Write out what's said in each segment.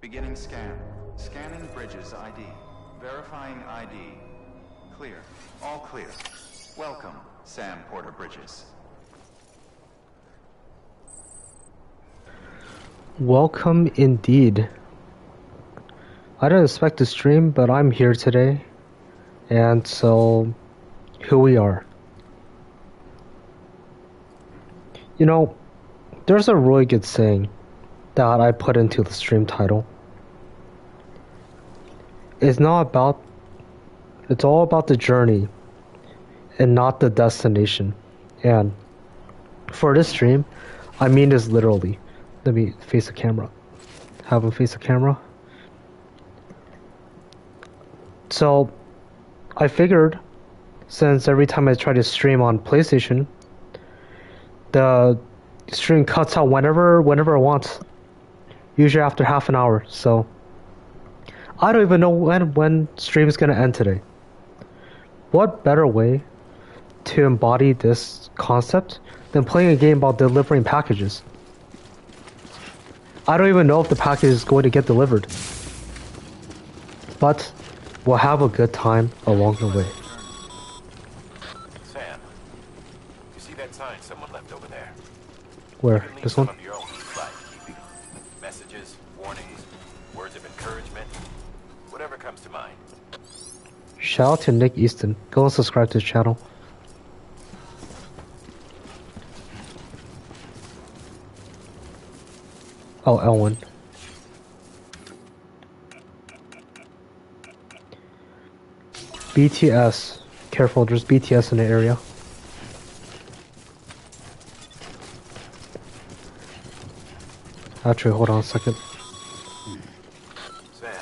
Beginning scan. Scanning Bridges ID. Verifying ID. Clear. All clear. Welcome, Sam Porter Bridges. Welcome indeed. I didn't expect to stream, but I'm here today. And so, here we are. You know, there's a really good saying that I put into the stream title. It's all about the journey and not the destination. And for this stream, I mean this literally. Let me face the camera. Have him face the camera. So, I figured, since every time I try to stream on PlayStation, the stream cuts out whenever it wants. Usually after half an hour, so I don't even know when stream is gonna end today. What better way to embody this concept than playing a game about delivering packages? I don't even know if the package is going to get delivered, but we'll have a good time along the way. Sam, you see that sign someone left over there? Where? This one? Of your own keeping messages, warnings, words of encouragement, whatever comes to mind. Shout out to Nick Easton. Go and subscribe to his channel. Oh, Elwin. BTS. Careful, there's BTS in the area. Actually, hold on a second. Sam,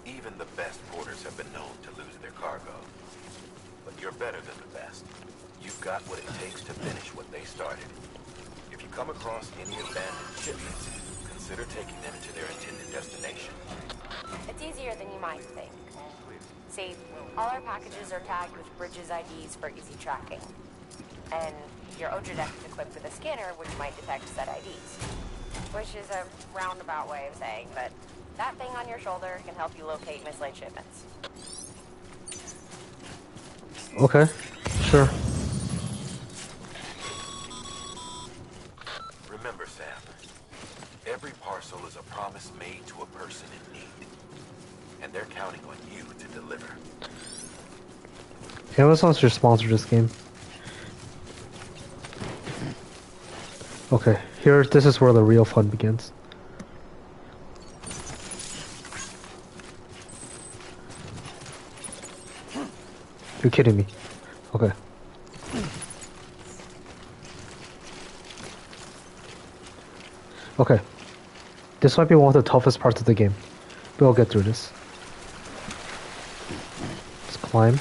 even the best porters have been known to lose their cargo. But you're better than the best. You've got what it takes to finish what they started. If you come across any abandoned shipments, consider taking them to their intended destination. It's easier than you might think. See, all our packages are tagged with Bridges IDs for easy tracking. And your Odradek is equipped with a scanner which might detect said IDs. Which is a roundabout way of saying that that thing on your shoulder can help you locate mislaid shipments. Okay, sure. Remember, Sam, every parcel is a promise made to a person in need. And they're counting on you to deliver. Amazon should sponsor this game. Okay, here, this is where the real fun begins. You're kidding me. Okay. Okay. This might be one of the toughest parts of the game. But we'll get through this. Let's climb.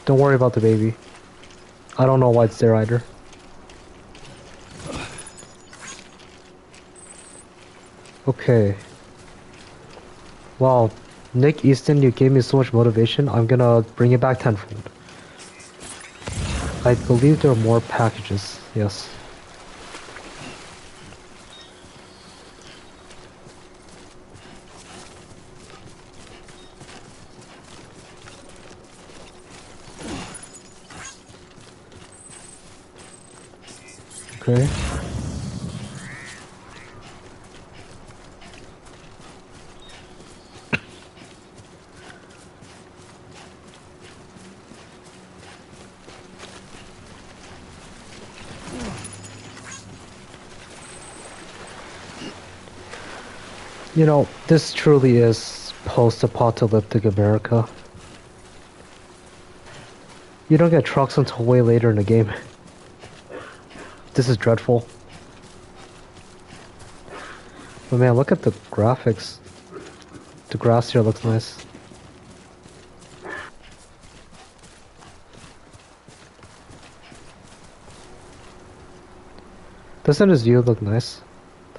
Don't worry about the baby. I don't know why it's there either. Okay. Wow. Nick Easton, you gave me so much motivation. I'm gonna bring it back tenfold. I believe there are more packages. Yes. Okay. You know, this truly is post-apocalyptic America. You don't get trucks until way later in the game. This is dreadful. But man, look at the graphics. The grass here looks nice. Doesn't his view look nice?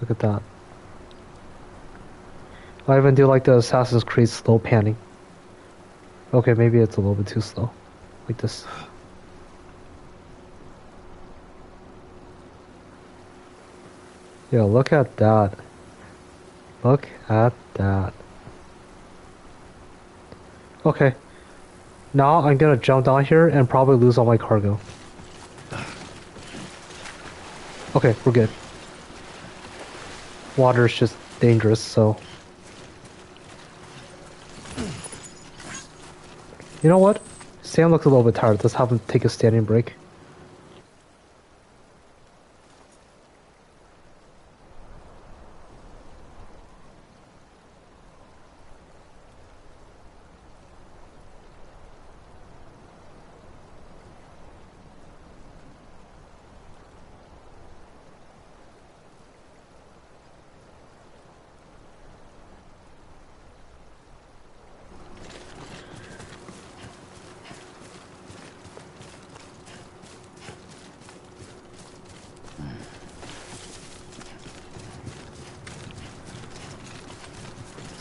Look at that. I even do like the Assassin's Creed slow panning. Okay, maybe it's a little bit too slow. Like this. Yo, look at that. Look at that. Okay. Now I'm gonna jump down here and probably lose all my cargo. Okay, we're good. Water is just dangerous, so... You know what? Sam looks a little bit tired. Let's have him take a standing break.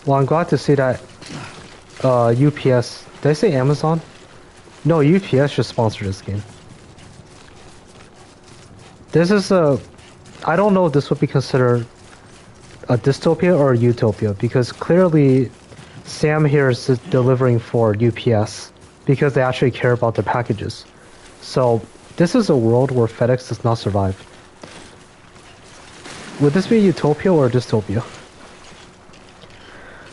Well, I'm glad to see that UPS... Did I say Amazon? No, UPS just sponsored this game. This is a... I don't know if this would be considered a dystopia or a utopia, because clearly Sam here is delivering for UPS, because they actually care about their packages. So, this is a world where FedEx does not survive. Would this be a utopia or a dystopia?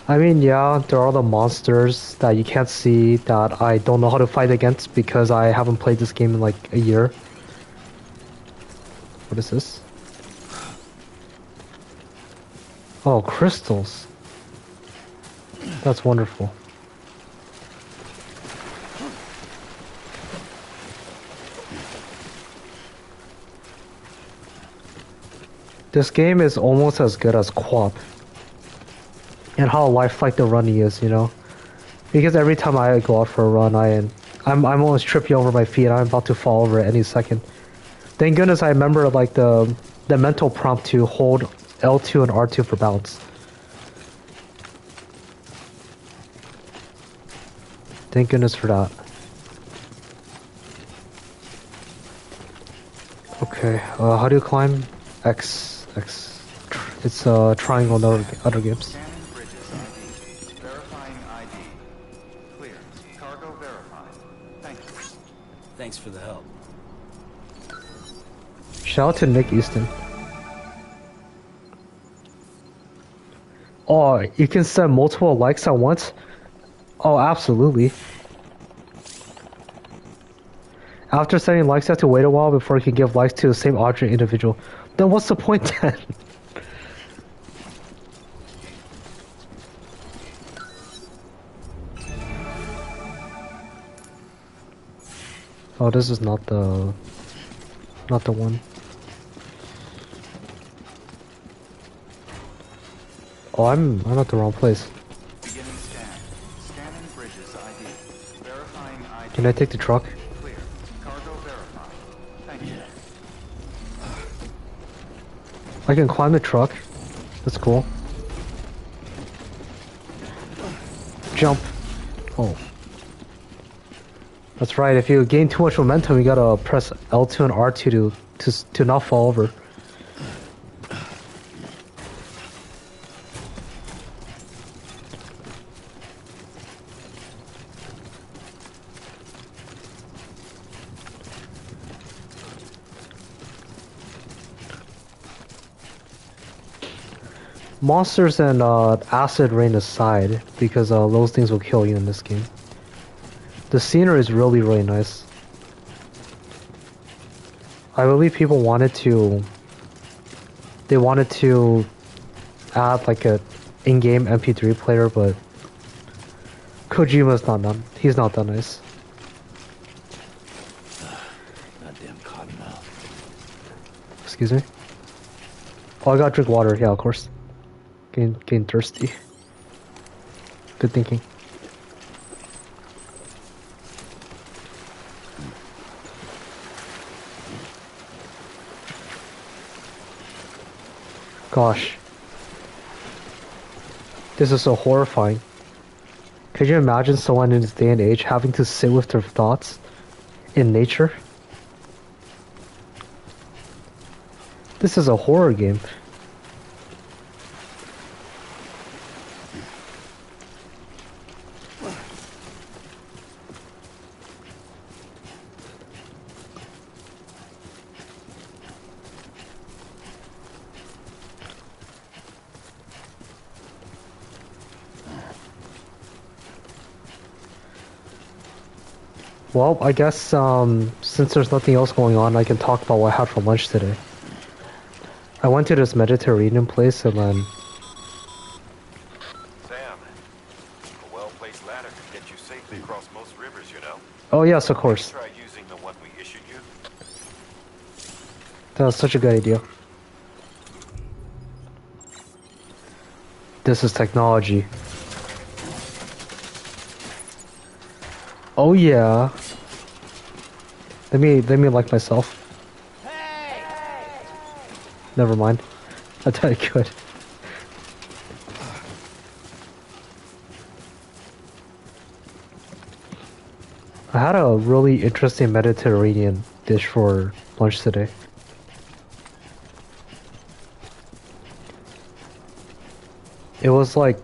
I mean, yeah, there are the monsters that you can't see that I don't know how to fight against because I haven't played this game in like a year. What is this? Oh, crystals. That's wonderful. This game is almost as good as QWOP. And how lifelike the running is, you know? Because every time I go out for a run, I'm almost tripping over my feet. I'm about to fall over at any second. Thank goodness I remember like the mental prompt to hold L2 and R2 for bounce. Thank goodness for that. Okay, how do you climb? X. It's a triangle in other games. Scanning bridges ID. Verifying ID. Clear. Cargo verified. Thank you. Thanks for the help. Shout out to Nick Easton. Oh, you can send multiple likes at once? Oh, absolutely. After sending likes, you have to wait a while before you can give likes to the same object individual. Then what's the point then? Oh, this is not the one. Oh, I'm at the wrong place. Beginning scan. Scanning bridges ID. Verifying ID. Can I take the truck? Clear. Cargo verified. Thank you. I can climb the truck. That's cool. Jump. Oh. That's right, if you gain too much momentum, you gotta press L2 and R2 to not fall over. Monsters and acid rain aside, because those things will kill you in this game. The scenery is really, really nice. I believe people wanted to add like a in-game MP3 player, but Kojima's not done. He's not that nice. Goddamn cottonmouth. Excuse me? Oh, I gotta drink water. Yeah, of course. Getting thirsty. Good thinking. Gosh. This is so horrifying. Could you imagine someone in this day and age having to sit with their thoughts in nature? This is a horror game. Well, I guess since there's nothing else going on, I can talk about what I had for lunch today. I went to this Mediterranean place and then... Sam, a well-placed ladder can get you safely across most rivers, you know. Oh yes, of course. Try using the one we issued you. That was such a good idea. This is technology. Oh yeah. Let me like myself. Never mind. I thought I could. I had a really interesting Mediterranean dish for lunch today. It was like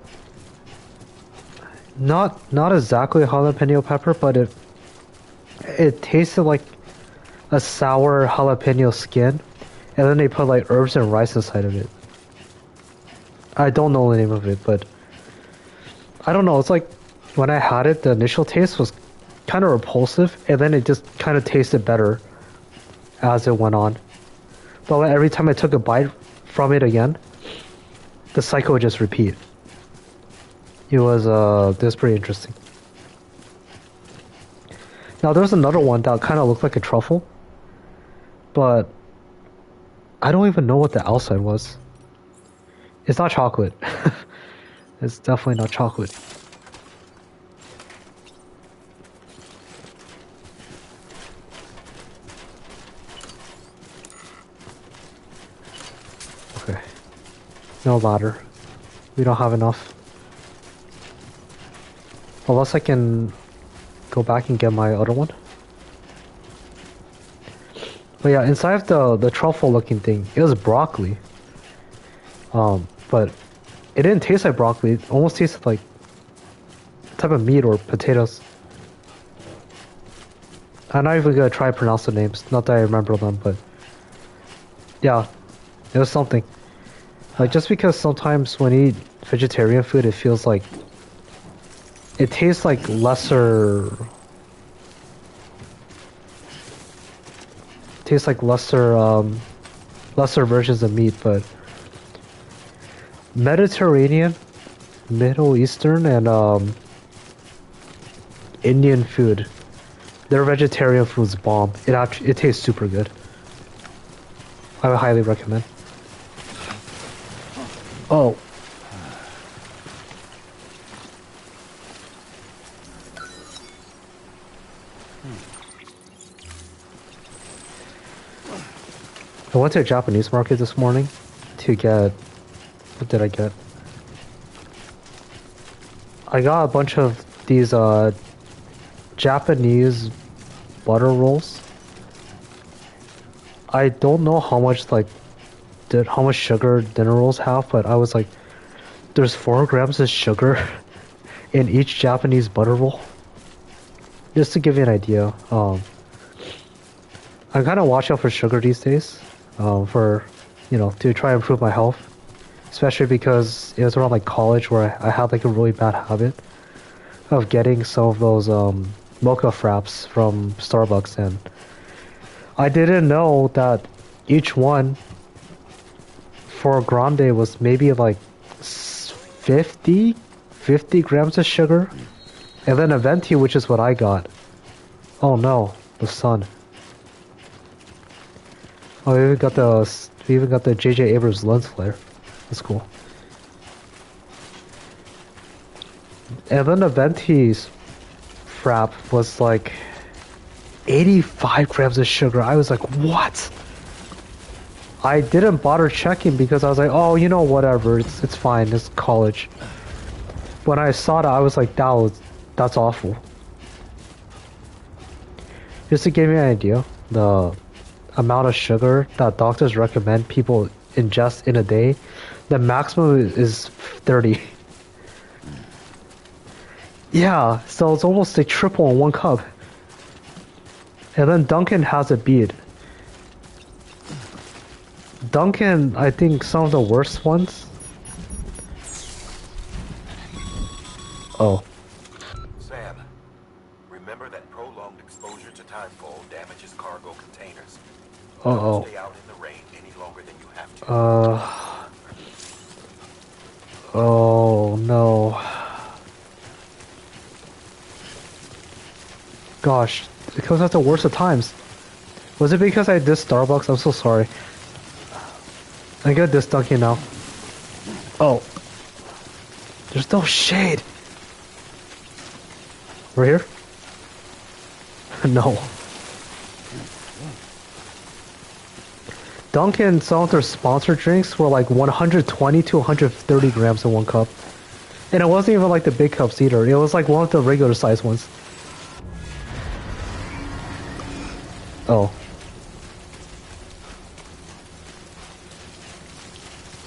not exactly jalapeno pepper, but it tasted like a sour jalapeno skin, and then they put like herbs and rice inside of it. I don't know the name of it, but I don't know. It's like when I had it, the initial taste was kind of repulsive, and then it just kind of tasted better as it went on. But like, every time I took a bite from it again, the cycle would just repeat. It was pretty interesting. Now there's another one that kind of looked like a truffle, but I don't even know what the outside was. It's not chocolate. It's definitely not chocolate. Okay. No ladder. We don't have enough. Unless I can go back and get my other one. But yeah, inside of the truffle looking thing, it was broccoli. But it didn't taste like broccoli. It almost tasted like a type of meat or potatoes. I'm not even gonna try to pronounce the names. Not that I remember them, but yeah, it was something. Like, just because sometimes when you eat vegetarian food, it feels like it tastes like lesser. Tastes like lesser versions of meat, but Mediterranean, Middle Eastern, and Indian food, their vegetarian food's bomb. It tastes super good. I would highly recommend. Oh. I went to a Japanese market this morning to get... What did I get? I got a bunch of these Japanese butter rolls. I don't know how much how much sugar dinner rolls have, but I was like, there's 4 grams of sugar in each Japanese butter roll. Just to give you an idea, I'm kind of watching out for sugar these days, for, to try and improve my health. Especially because it was around like college where I had like a really bad habit of getting some of those mocha fraps from Starbucks, and I didn't know that each one for a grande was maybe like 50 grams of sugar, and then a venti, which is what I got. Oh no, the sun. Oh, we even got the J.J. Abrams lens flare. That's cool. And then the Venti's frap was like 85 grams of sugar. I was like, what? I didn't bother checking because I was like, oh, whatever. It's fine. It's college. When I saw that, I was like, that's awful. Just to give you an idea, the amount of sugar that doctors recommend people ingest in a day, the maximum is 30. Yeah, so it's almost like triple in 1 cup. And then Dunkin' has it beat. Dunkin', I think some of the worst ones. Oh. Sam, remember that prolonged exposure cargo containers. Uh-oh. Stay out in the rain any longer than you have to. Oh no. Gosh, it comes at the worst of times. Was it because I dissed Starbucks? I'm so sorry. I get this Dunkin' now. Oh. There's no shade. We're here? No. Dunkin', some of their sponsored drinks were like 120 to 130 grams in one cup. And it wasn't even like the big cups either. It was like one of the regular size ones. Oh.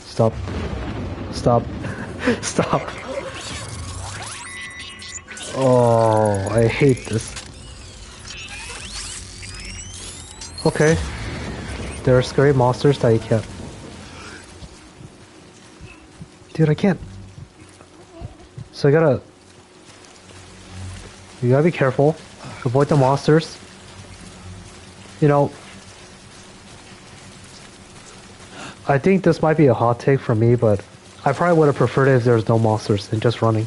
Stop. Stop. Stop. Oh, I hate this. Okay. There are scary monsters that you can't. Dude, I can't. So you gotta be careful. Avoid the monsters. You know, I think this might be a hot take for me, but I probably would have preferred it if there was no monsters than just running.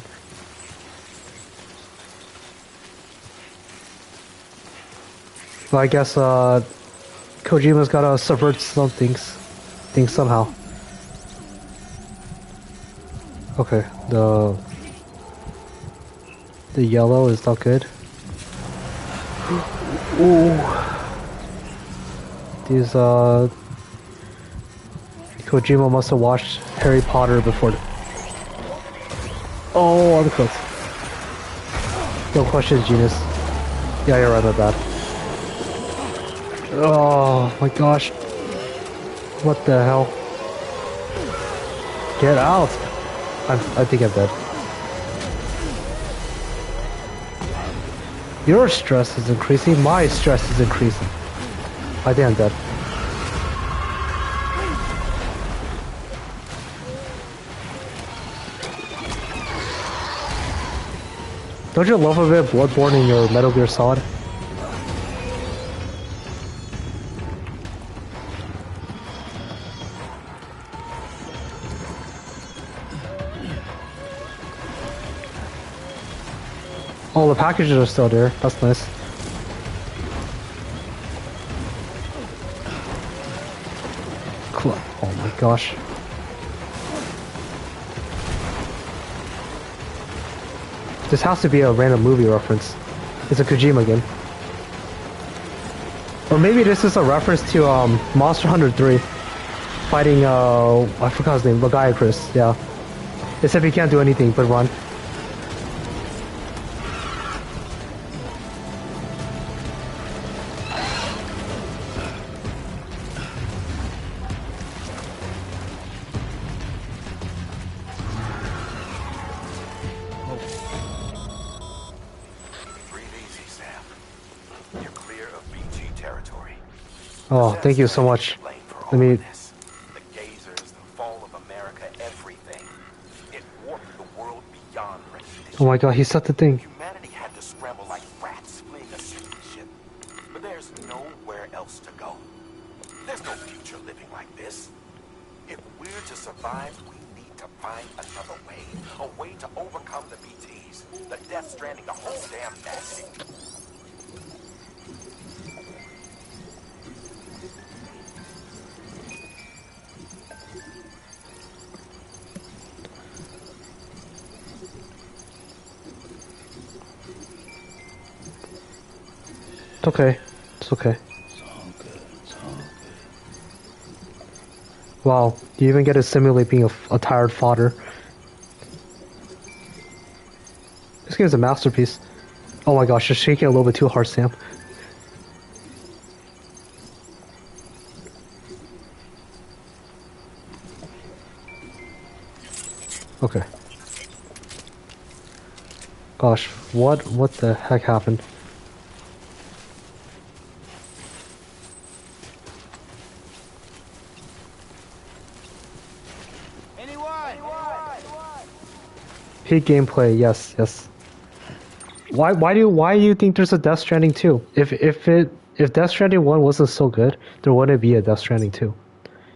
But I guess Kojima's gotta subvert some things somehow. Okay, the yellow is not good. Ooh. These Kojima must have watched Harry Potter before. Oh, I'm cooked. No questions, Genius. Yeah, you're right about that. Oh my gosh. What the hell? Get out! I think I'm dead. Your stress is increasing, my stress is increasing. I think I'm dead. Don't you love a bit of Bloodborne in your Metal Gear Solid? Oh, the packages are still there. That's nice. Cool. Oh my gosh. This has to be a random movie reference. It's a Kojima game. Or maybe this is a reference to Monster Hunter 3. Fighting, I forgot his name, Lagiacrus, yeah. Except he can't do anything but run. Oh, thank you so much. Let me... The gazers, the fall of America, everything. It warped the world beyond recognition. Oh my god, he set the thing. Humanity had to scramble like rats fleeing a sinking ship. But there's nowhere else to go. There's no future living like this. If we're to survive, we need to find another way. A way to overcome the BTs. The Death Stranding, the whole damn mess. It's okay. It's okay. Wow, you even get to simulate being a tired fodder. This game's a masterpiece. Oh my gosh, you're shaking a little bit too hard, Sam. Okay. Gosh, what the heck happened? Peak gameplay, yes. Why do you think there's a Death Stranding 2? If If Death Stranding 1 wasn't so good, there wouldn't be a Death Stranding 2.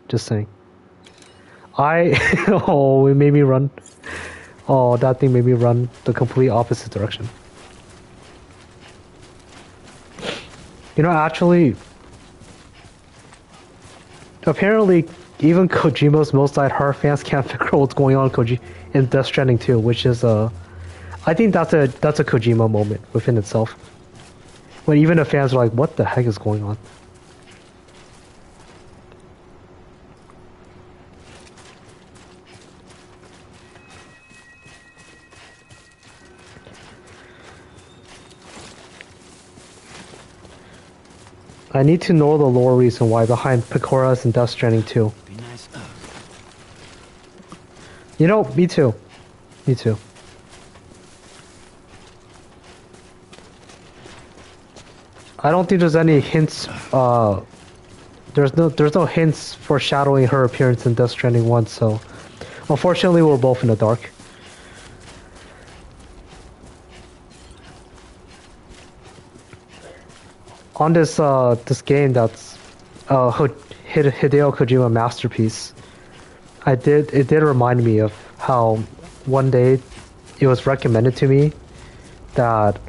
Just saying. Oh, it made me run. Oh, that thing made me run the complete opposite direction. You know, actually, apparently, even Kojima's most diehard fans can't figure out what's going on in Death Stranding 2, which is I think that's a Kojima moment within itself. When even the fans are like, "What the heck is going on?" I need to know the lore reason why behind Pecора's and Death Stranding 2. Be nice. You know, me too. Me too. I don't think there's any hints, there's no hints foreshadowing her appearance in Death Stranding 1, so unfortunately we're both in the dark. On this game that's Hideo Kojima masterpiece, it did remind me of how one day it was recommended to me that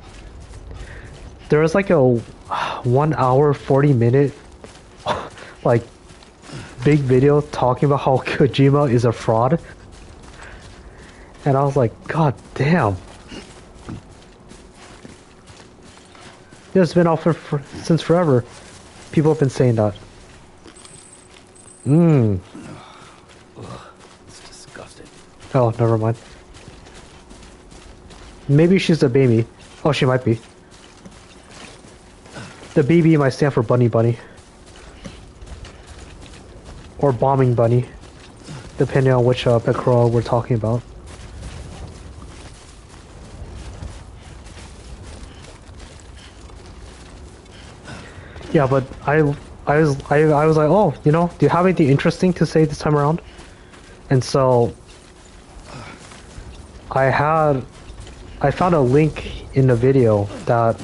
there was like a 1 hour 40-minute like big video talking about how Kojima is a fraud, and I was like, God damn. It's been out since forever. People have been saying that. It's disgusting. Oh, never mind. Maybe she's a baby. Oh, she might be. The BB might stand for Bunny Bunny. Or Bombing Bunny. Depending on which Pecora we're talking about. Yeah, but I was like, oh, you know, do you have anything interesting to say this time around? And so I found a link in the video that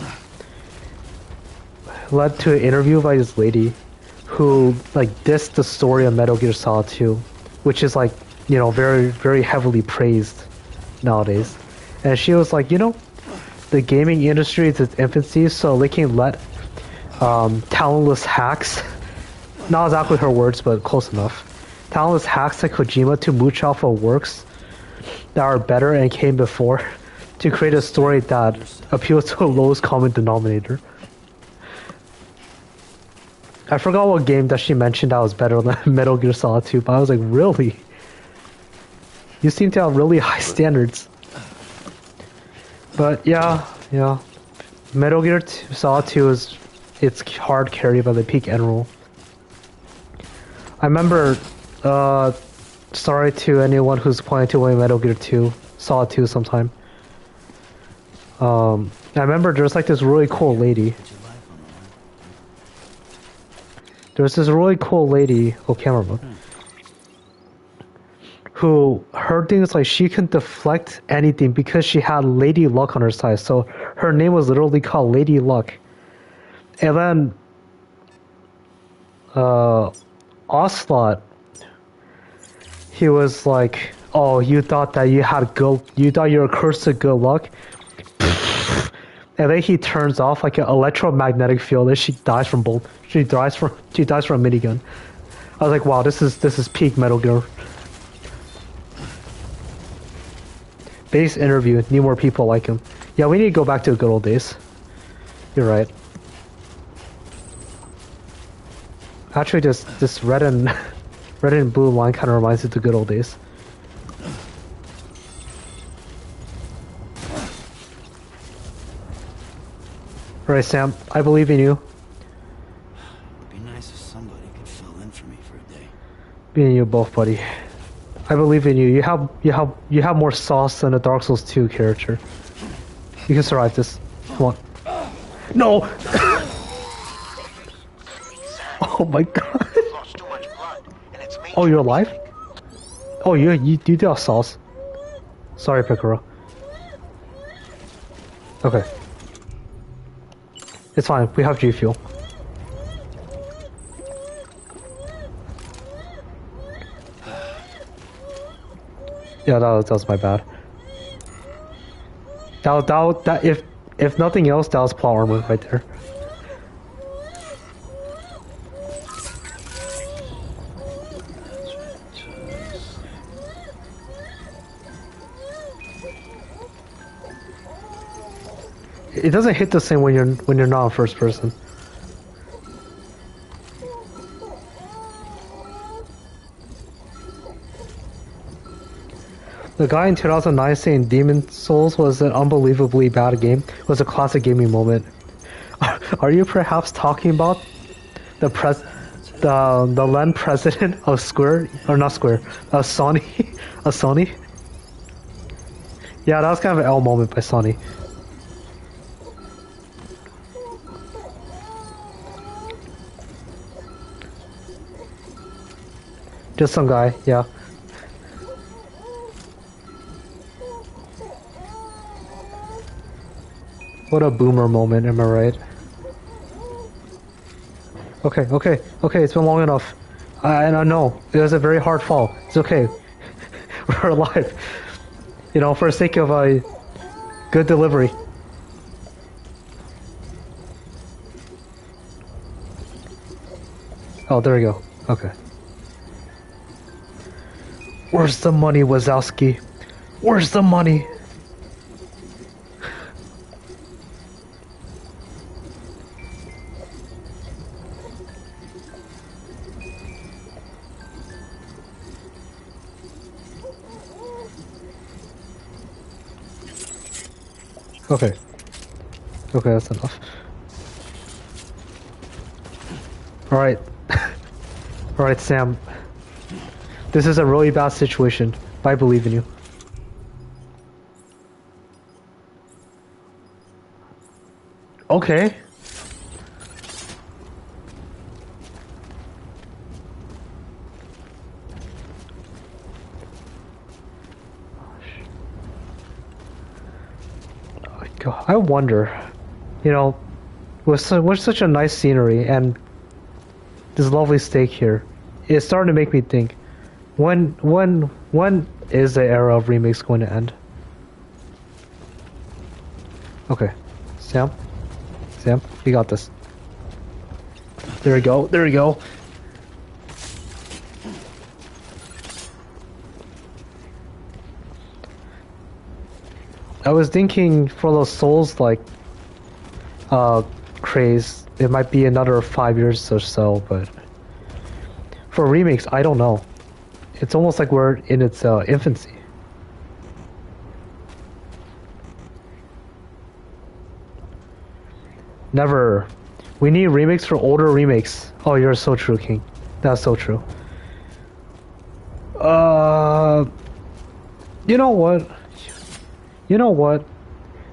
led to an interview by this lady who like dissed the story of Metal Gear Solid 2, which is like, you know, very, very heavily praised nowadays. And she was like, you know, the gaming industry is its infancy, so they can let talentless hacks, not exactly her words, but close enough, talentless hacks like Kojima to mooch off of works that are better and came before to create a story that appeals to the lowest common denominator. I forgot what game that she mentioned that was better than Metal Gear Solid 2, but I was like, really? You seem to have really high standards. But yeah. Metal Gear Solid 2 is it's hard carried by the peak end roll. I remember, sorry to anyone who's planning to play Metal Gear 2, Solid 2 sometime. I remember there's like this really cool lady. There's this really cool lady, camera mode, who her thing is like she can deflect anything because she had Lady Luck on her side. So her name was literally called Lady Luck. And then Ocelot, he was like, oh, you thought that you were cursed to good luck? And then he turns off like an electromagnetic field and she dies from a minigun. I was like, wow, this is peak Metal Gear. Base interview, need more people like him. Yeah, we need to go back to the good old days. You're right. Actually, this red and blue line kind of reminds me of the good old days. Alright, Sam, I believe in you. It'd be nice if somebody could fill in for me for a day. Me and you both, buddy. I believe in you. You have more sauce than a Dark Souls 2 character. You can survive this. Come on. No! Oh my god. Oh, you're alive? Oh, you do have sauce. Sorry, Pecora. Okay. It's fine. We have G Fuel. Yeah, that was my bad. That if nothing else, that was plot armor right there. It doesn't hit the same when you're not in first person. The guy in 2009 saying Demon Souls was an unbelievably bad game was a classic gaming moment. Are you perhaps talking about the then president of Square, or not Square, Sony, Sony? Yeah, that was kind of an L moment by Sony. Just some guy, yeah. What a boomer moment, am I right? Okay, it's been long enough. And I know, it was a very hard fall. It's okay. We're alive. You know, for the sake of a good delivery. Oh, there we go. Okay. Where's the money, Wazowski? Where's the money? Okay. Okay, that's enough. Alright. Alright, Sam. This is a really bad situation, but I believe in you. Okay. I wonder, you know, with such a nice scenery and this lovely steak here, it's starting to make me think, when is the era of remakes going to end? Okay, Sam, you got this. There we go. I was thinking for those Souls like craze, it might be another 5 years or so, but for remakes, I don't know. It's almost like we're in its infancy. Never. We need remakes for older remakes. Oh, you're so true, King. That's so true. You know what?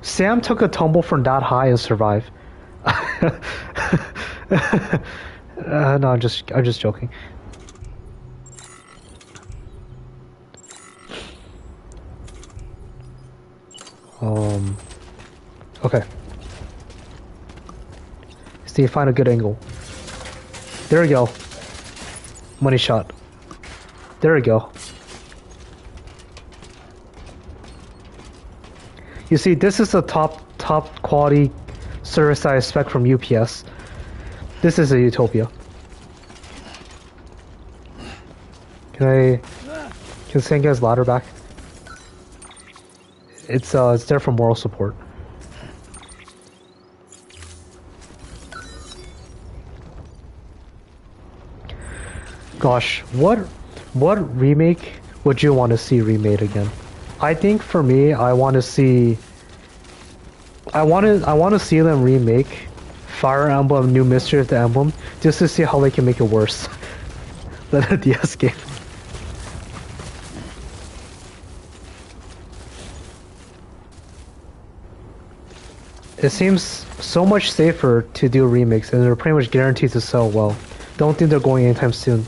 Sam took a tumble from that high and survived. No, I'm just joking. Okay. See if I find a good angle. There we go. Money shot. There we go. You see, this is the top quality service I expect from UPS. This is a utopia. Can Sam get his ladder back? It's there for moral support. Gosh, what remake would you want to see remade again? I think for me, I want to see them remake Fire Emblem New Mystery of the Emblem just to see how they can make it worse than a DS game. It seems so much safer to do remakes, and they're pretty much guaranteed to sell well. Don't think they're going anytime soon.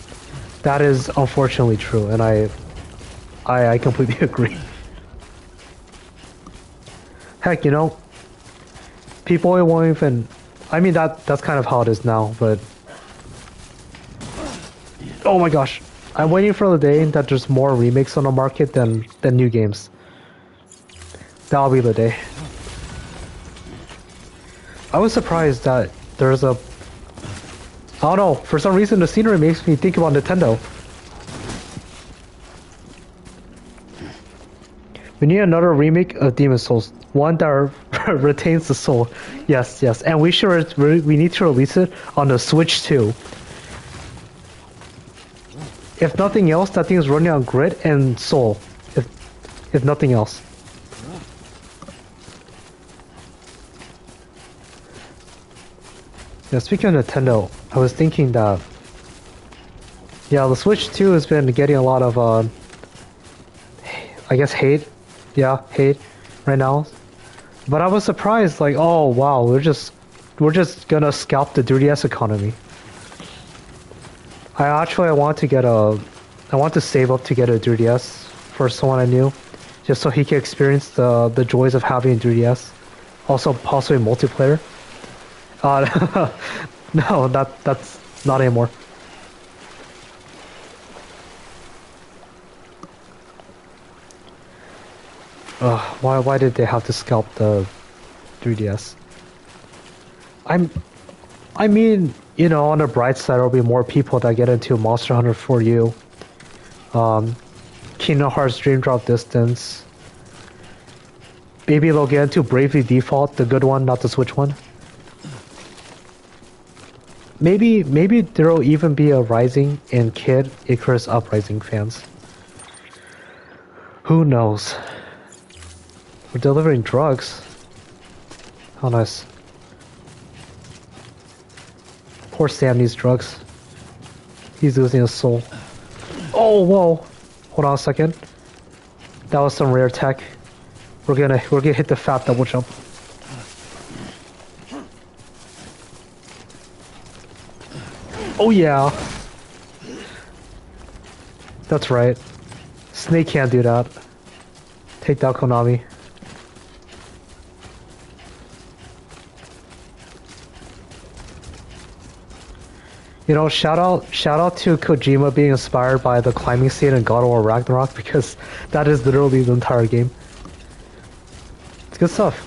That is unfortunately true, and I completely agree. Heck, you know, people won't even... I mean, that's kind of how it is now, but... Oh my gosh. I'm waiting for the day that there's more remakes on the market than new games. That'll be the day. I was surprised that there's a... I don't know, for some reason the scenery makes me think about Nintendo. We need another remake of Demon's Souls. One that retains the soul. Yes, yes. And we need to release it on the Switch too. If nothing else, that thing is running on Grid and Soul. If nothing else. Yeah, speaking of Nintendo, I was thinking that... Yeah, the Switch 2 has been getting a lot of, I guess hate. Yeah, hate right now. But I was surprised, like, oh wow, we're just gonna scalp the 3DS economy. I want to save up to get a 3DS for someone I knew, just so he can experience the joys of having a 3DS. Also, possibly multiplayer. No, that's not anymore. Why did they have to scalp the 3DS? I mean, you know, on the bright side, there'll be more people that get into Monster Hunter 4U, Kingdom Hearts Dream Drop Distance. Maybe they'll get into Bravely Default, the good one, not the Switch one. Maybe there'll even be a Rising and Kid Icarus Uprising fans. Who knows? We're delivering drugs. How nice. Poor Sam needs drugs. He's losing his soul. Oh, whoa! Hold on a second. That was some rare tech. We're gonna hit the fat double jump. Oh yeah. That's right. Snake can't do that. Take down Konami. You know, shout out to Kojima being inspired by the climbing scene in God of War Ragnarok, because that is literally the entire game. It's good stuff.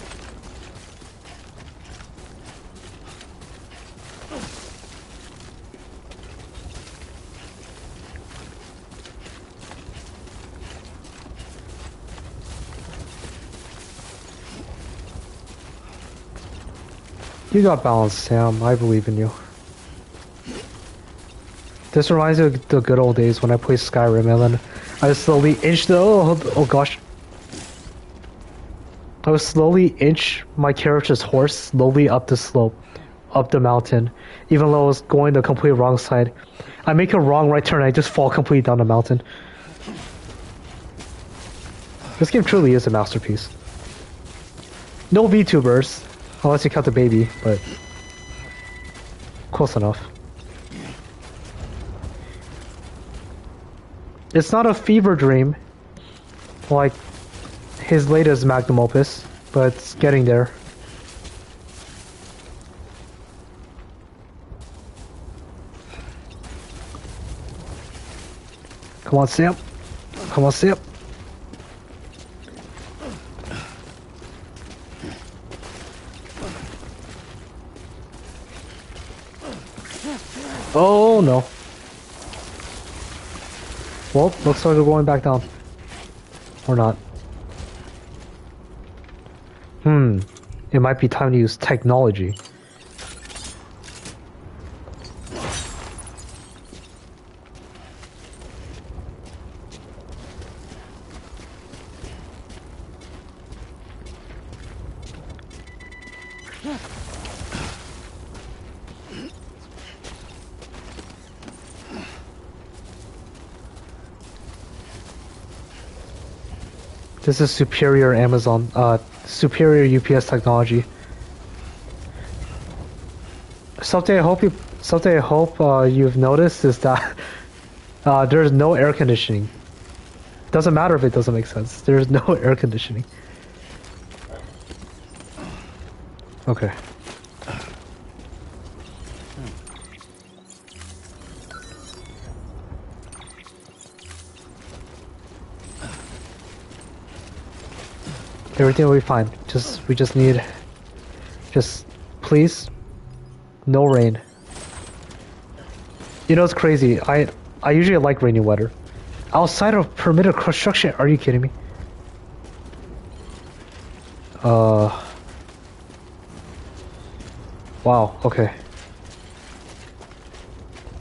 You got balance, Sam. I believe in you. This reminds me of the good old days when I played Skyrim, and then I slowly inched the... Oh gosh. I would slowly inch my character's horse slowly up the slope, up the mountain, even though I was going the complete wrong side. I make a wrong right turn, I just fall completely down the mountain. This game truly is a masterpiece. No VTubers, unless you count the baby, but close enough. It's not a fever dream like his latest magnum opus, but it's getting there. Come on, Sam. Come on, Sam. Oh no. Well, looks like we're going back down. Or not. It might be time to use technology. This is superior superior UPS technology. Something I hope you've noticed is that there's no air conditioning. Doesn't matter if it doesn't make sense. There's no air conditioning. Okay. Everything will be fine. We just need, please, no rain. You know, it's crazy. I usually like rainy weather. Outside of permitted construction, are you kidding me? Wow, okay.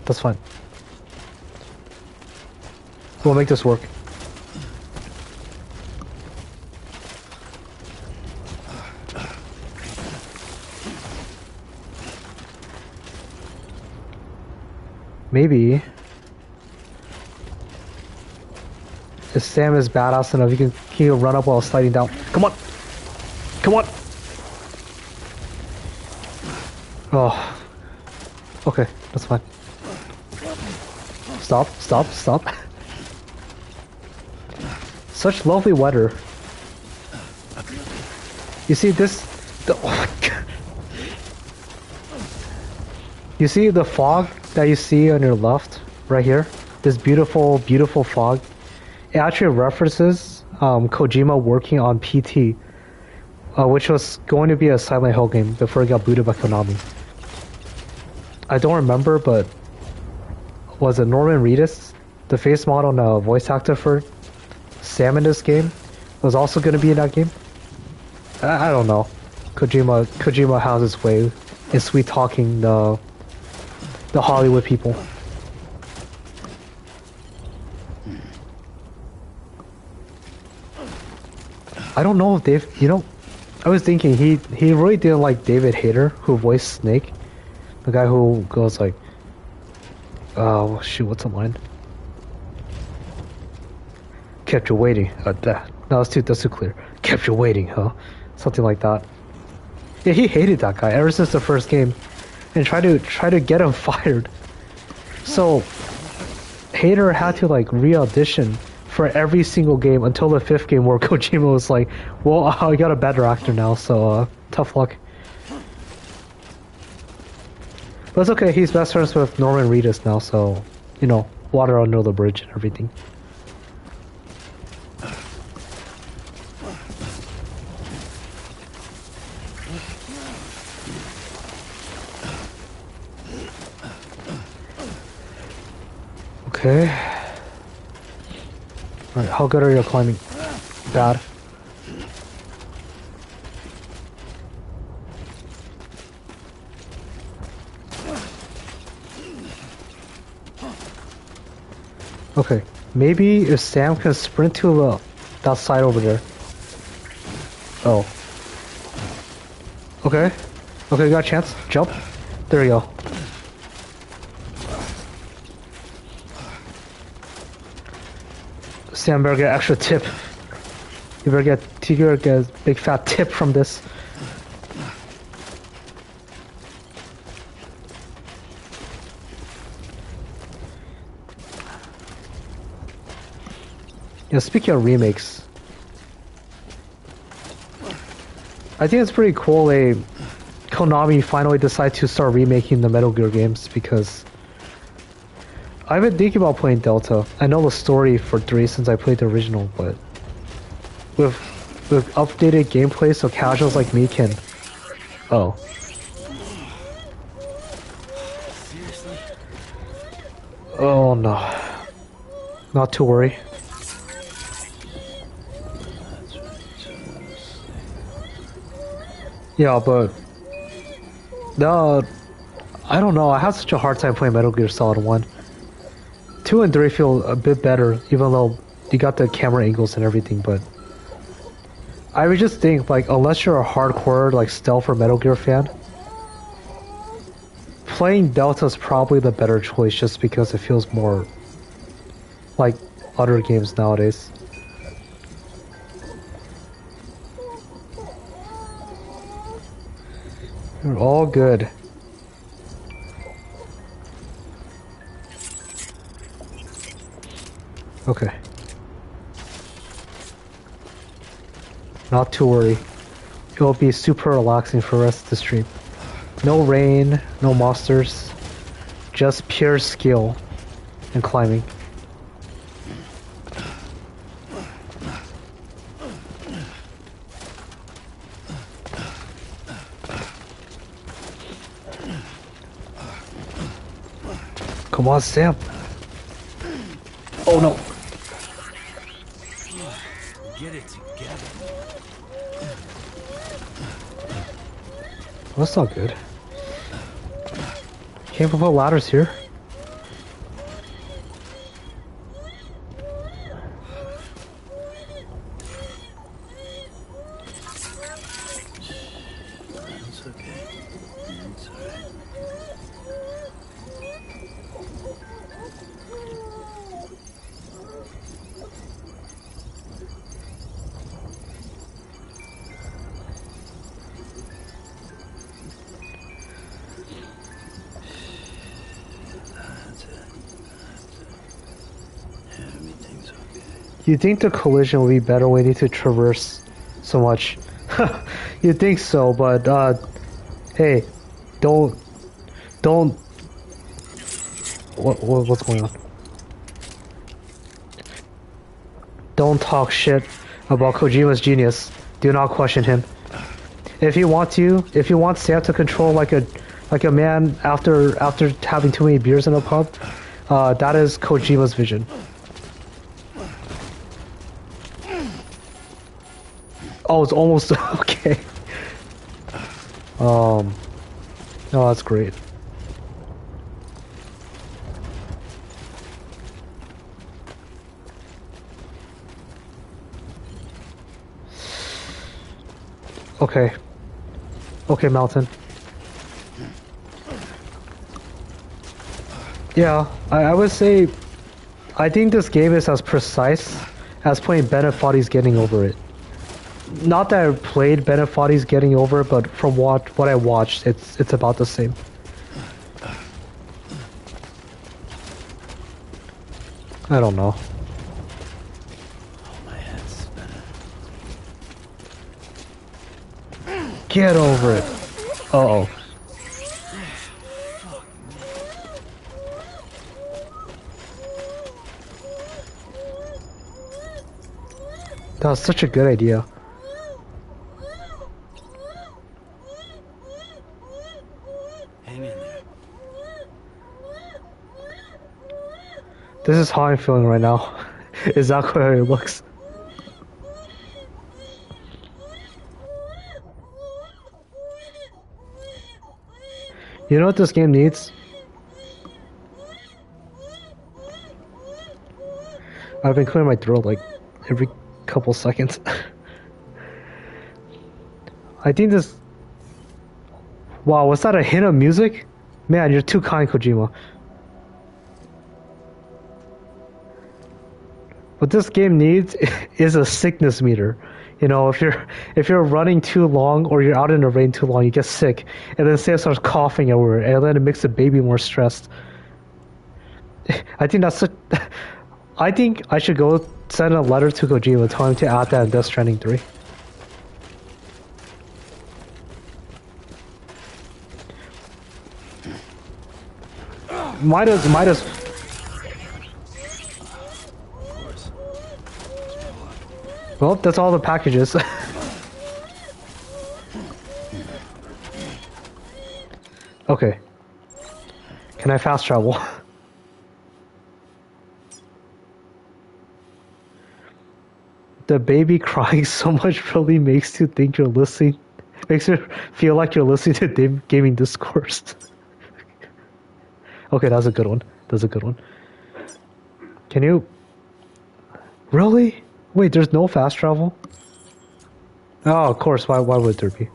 That's fine. We'll make this work. Maybe if Sam is badass enough, he can run up while sliding down. Come on! Come on! Oh. Okay, that's fine. Stop, stop, stop. Such lovely weather. You see this? Oh my God. You see the fog that you see on your left, right here? This beautiful, beautiful fog. It actually references Kojima working on PT, which was going to be a Silent Hill game before it got booted by Konami. I don't remember, but was it Norman Reedus, the face model and the voice actor for Sam in this game, was also going to be in that game? I don't know. Kojima has his way in sweet talking the Hollywood people. I don't know if Dave, you know, I was thinking he really didn't like David Hayter, who voiced Snake. The guy who goes like, oh shoot, what's the line? Kept you waiting. No, that's too clear. Kept you waiting, huh? Something like that. Yeah, he hated that guy ever since the first game, and tried to get him fired. So Hayter had to like re-audition for every single game until the 5th game, where Kojima was like, well, I got a better actor now, so tough luck. But it's okay, he's best friends with Norman Reedus now, so, you know, water under the bridge and everything. Okay. Alright, how good are you climbing? Bad. Okay, maybe if Sam can sprint to that side over there. Oh. Okay. Okay, got a chance. Jump. There you go. Sam better get extra tip. You better get a big fat tip from this. Yeah, speaking of remakes, I think it's pretty cool Konami finally decided to start remaking the Metal Gear games, because I've been thinking about playing Delta. I know the story for 3 since I played the original, but with updated gameplay so casuals like me can... Oh. Seriously? Oh no. Not to worry. Yeah, but... I don't know, I had such a hard time playing Metal Gear Solid 1. 2 and 3 feel a bit better, even though you got the camera angles and everything, but I would just think, like, unless you're a hardcore, like, stealth or Metal Gear fan, playing Delta is probably the better choice, just because it feels more like other games nowadays. You're all good. Okay. Not to worry. It will be super relaxing for the rest of the stream. No rain, no monsters. Just pure skill and climbing. Come on, Sam. Oh no. Get it together. That's not good. Can't put ladders here. It's okay. It's alright. That's it. Everything's okay. You think the collision would be better when you need to traverse so much? You think so, but hey, don't. What's going on? Don't talk shit about Kojima's genius. Do not question him. If you want Sam to control like a man after having too many beers in a pub, that is Kojima's vision. Oh, it's almost okay. Oh, that's great. Okay. Okay, Mountain. Yeah, I would say I think this game is as precise as playing Benefatti's Getting Over It. Not that I played Benefatti's Getting Over It, but from what I watched, it's about the same. I don't know. My head's spinning. Get over it. Uh-oh. That was such a good idea. Hang in there. This is how I'm feeling right now. Exactly how it looks. You know what this game needs? I've been clearing my throat like every couple seconds. I think this... Wow, was that a hint of music? Man, you're too kind, Kojima. What this game needs is a sickness meter. You know, if you're running too long or you're out in the rain too long, you get sick, and then Sam starts coughing everywhere, and then it makes the baby more stressed. I think that's such... I think I should go send a letter to Kojima, tell him to add that in Death Stranding 3. Might as well, that's all the packages. Okay. Can I fast travel? The baby crying so much really makes you think you're listening. Makes you feel like you're listening to gaming discourse. Okay, that's a good one. That's a good one. Can you... Really? Wait, there's no fast travel? Oh, of course. Why would there be?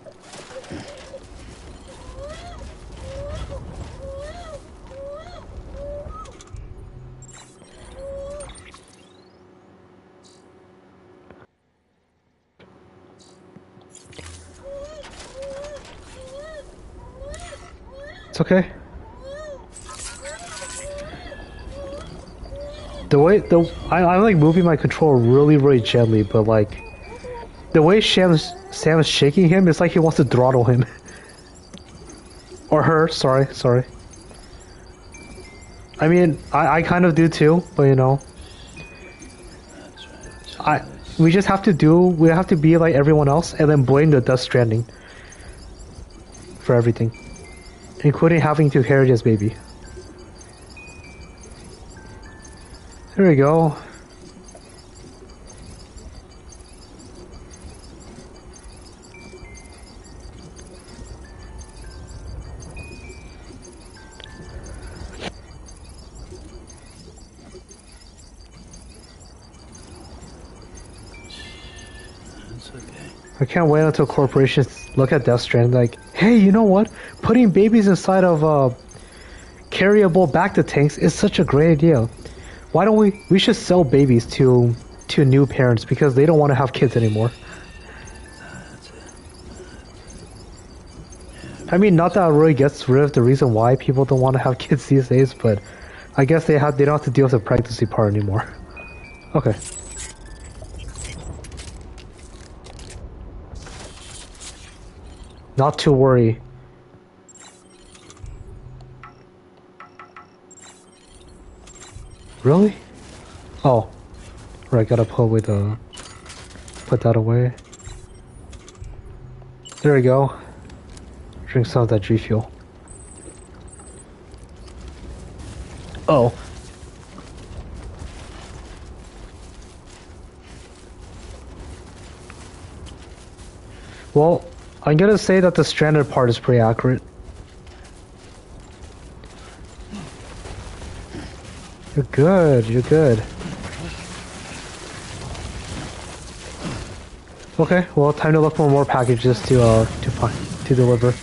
It's okay. I'm like moving my controller really gently, but like the way Sam's shaking him, it's like he wants to throttle him. Or her, sorry. I mean, I kind of do too, but you know. We have to be like everyone else and then blame the Death Stranding for everything. Including having to inherit his baby. Here we go. It's okay. I can't wait until corporations look at Death Stranding like, hey, you know what? Putting babies inside of carryable back to tanks is such a great idea. Why don't we should sell babies to new parents because they don't want to have kids anymore. That's it. I mean, not that it really gets rid of the reason why people don't want to have kids these days, but I guess they don't have to deal with the pregnancy part anymore. Okay. Not to worry. Really? Oh. Right, gotta put that away. There we go. Drink some of that G Fuel. Oh. Well, I'm gonna say that the stranded part is pretty accurate. You're good, you're good. Okay, well, time to look for more packages to deliver.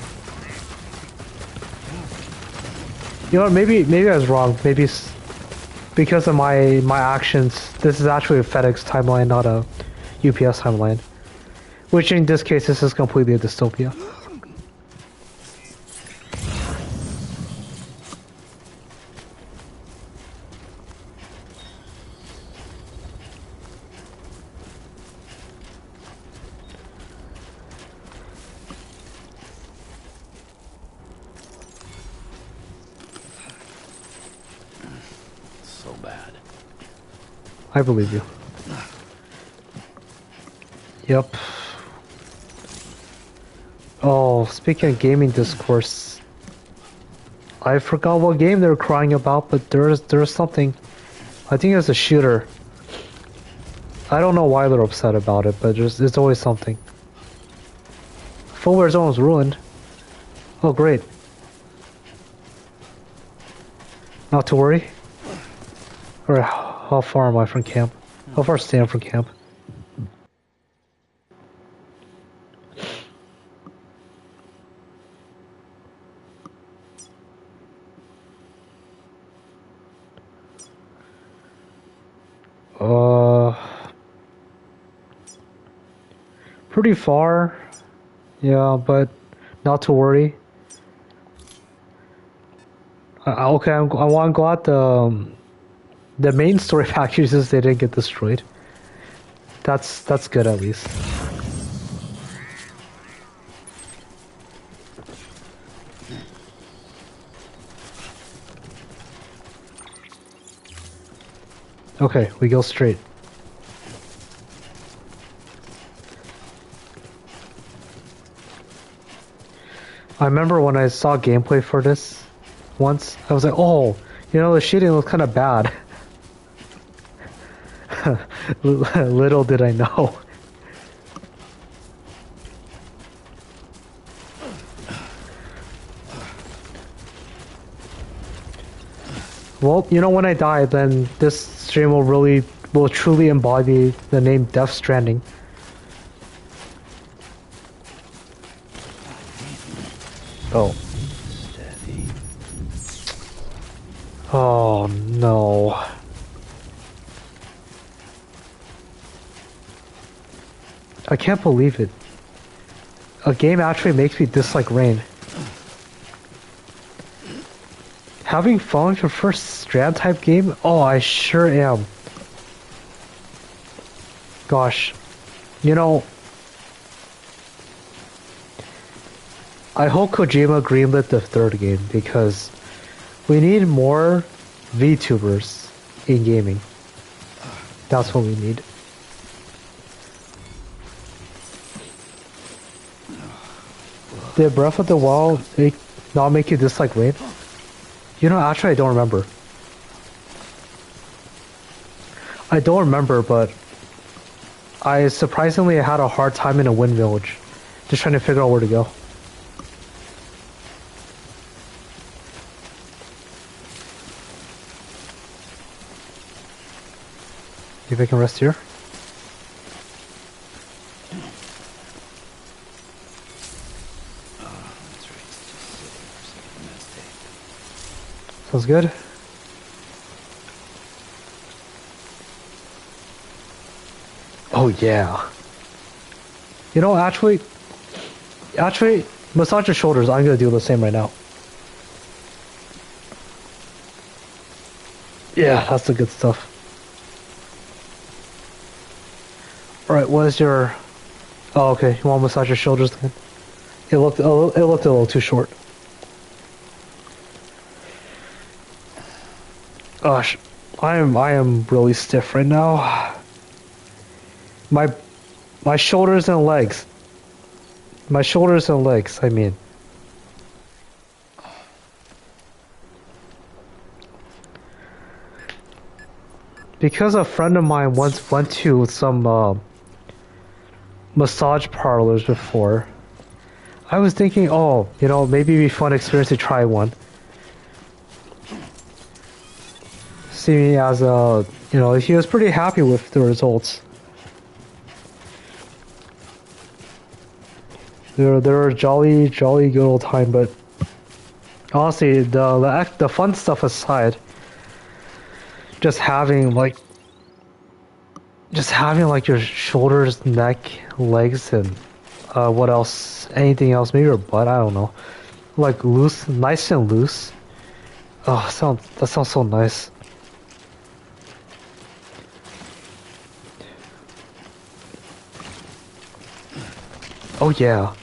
You know what, maybe I was wrong. Maybe it's because of my actions. This is actually a FedEx timeline, not a UPS timeline. Which in this case, this is completely a dystopia. So bad. I believe you. Yep. Oh, speaking of gaming discourse, I forgot what game they were crying about, but there's something. I think it's a shooter. I don't know why they're upset about it, but there's always something. Full Zone was ruined. Oh, great. Not to worry. Or how far am I from camp? How far is Sam from camp? Pretty far. Yeah, but not to worry. Okay, I'm glad the main story packages they didn't get destroyed. That's good at least. Okay, we go straight. I remember when I saw gameplay for this once, I was like, oh, you know, the shooting looks kind of bad. Little did I know. Well, you know, when I die, then this stream will truly embody the name Death Stranding. Oh. Steady. Oh no. I can't believe it. A game actually makes me dislike rain. Having fun with your first Strand type game? Oh, I sure am. Gosh. You know, I hope Kojima greenlit the third game because we need more VTubers in gaming. That's what we need. Did Breath of the Wild not make you dislike rain? You know, actually I don't remember. I don't remember, but I surprisingly had a hard time in a wind village, just trying to figure out where to go. If I can rest here. That's right. Just sit here for a second and meditate. Sounds good. Oh yeah. You know, actually, massage your shoulders. I'm gonna do the same right now. Yeah, that's the good stuff. All right, what is your? Oh, okay. You want to massage your shoulders again? It looked a little too short. Gosh, I am really stiff right now. My shoulders and legs. My shoulders and legs, I mean. Because a friend of mine once went to some massage parlors before, I was thinking, oh, you know, maybe it'd be a fun experience to try one. See me as a, you know, he was pretty happy with the results. They were a jolly good old time, but honestly, the fun stuff aside, just having like your shoulders, neck, legs, and what else? Anything else? Maybe your butt. I don't know. Like loose, nice and loose. Oh, that sounds so nice. Oh yeah.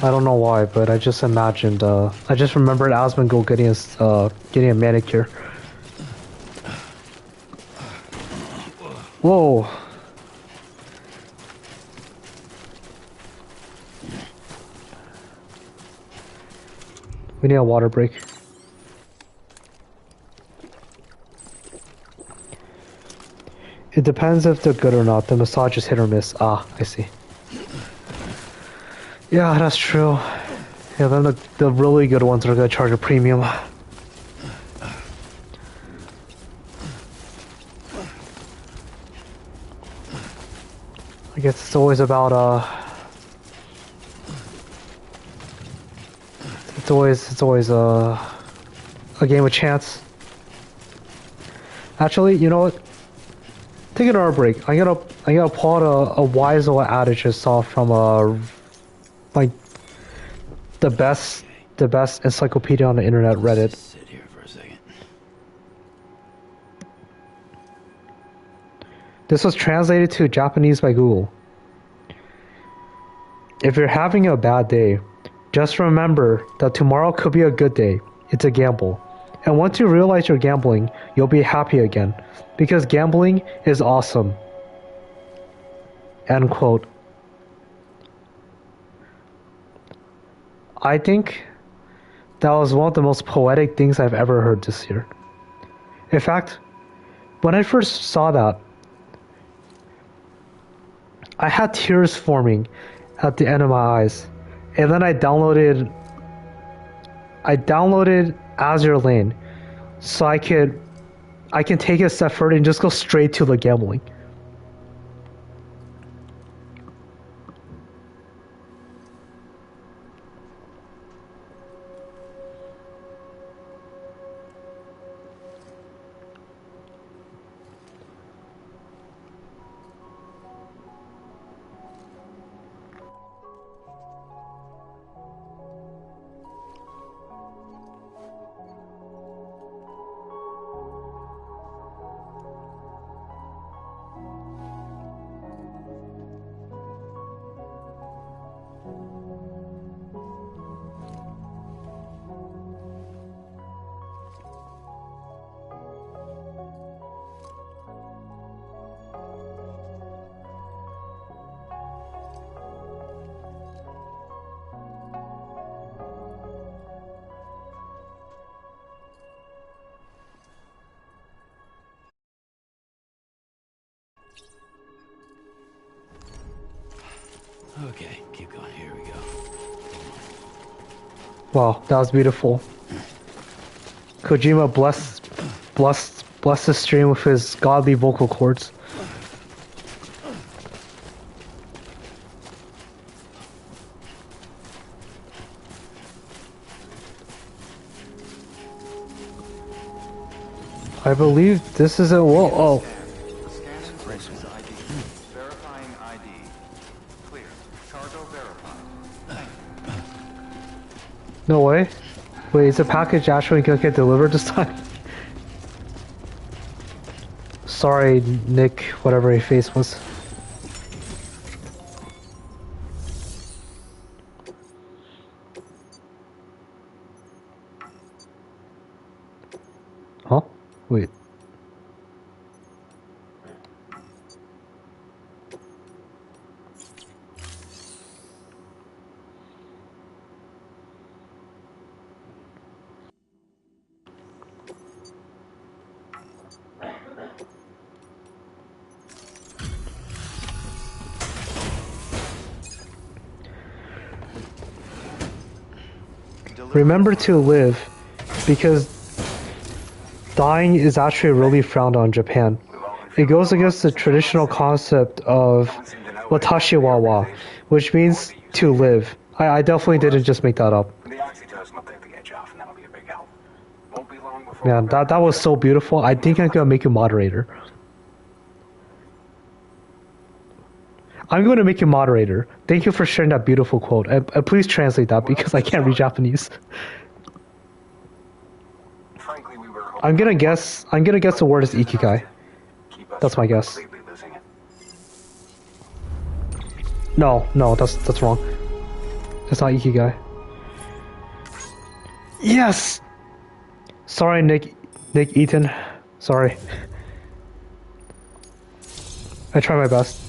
I don't know why, but I just imagined, I just remembered Asmongold getting a manicure. Whoa. We need a water break. It depends if they're good or not. The massage is hit or miss. Ah, I see. Yeah, that's true. Yeah, then the really good ones are gonna charge a premium. I guess it's always about it's always a game of chance. Actually, you know what? Take another break. I'm gonna pull out a wise old adage I saw from like the best encyclopedia on the internet, Reddit. Just sit here for a second. This was translated to Japanese by Google. If you're having a bad day, just remember that tomorrow could be a good day. It's a gamble. And once you realize you're gambling, you'll be happy again. Because gambling is awesome. End quote. I think that was one of the most poetic things I've ever heard this year. In fact, when I first saw that, I had tears forming at the end of my eyes. And then I downloaded Azure Lane so I can take it a step further and just go straight to the gambling. Okay, keep going. Here we go. Wow, that was beautiful. Kojima blessed the stream with his godly vocal cords. I believe this is a wall. Oh. Scanning Bridges ID. Verifying ID. Clear. Cargo verified. No way. Wait, is the package actually gonna get delivered this time? Sorry, Nick, whatever your face was. Huh? Wait. Remember to live, because dying is actually really frowned on in Japan. It goes against the traditional concept of watashi wa wa, which means to live. I definitely didn't just make that up. The oxytocin will take the edge off, and that'll be a big help. Won't be long before. Man, that was so beautiful. I think I'm gonna make you moderator. I'm going to make you moderator. Thank you for sharing that beautiful quote. Please translate that because I can't read Japanese. Frankly, we were I'm gonna guess the word is ikigai. keep us That's my guess. completely losing it. No, that's wrong. It's not ikigai. Yes. Sorry, Nick Eaton. Sorry. I try my best.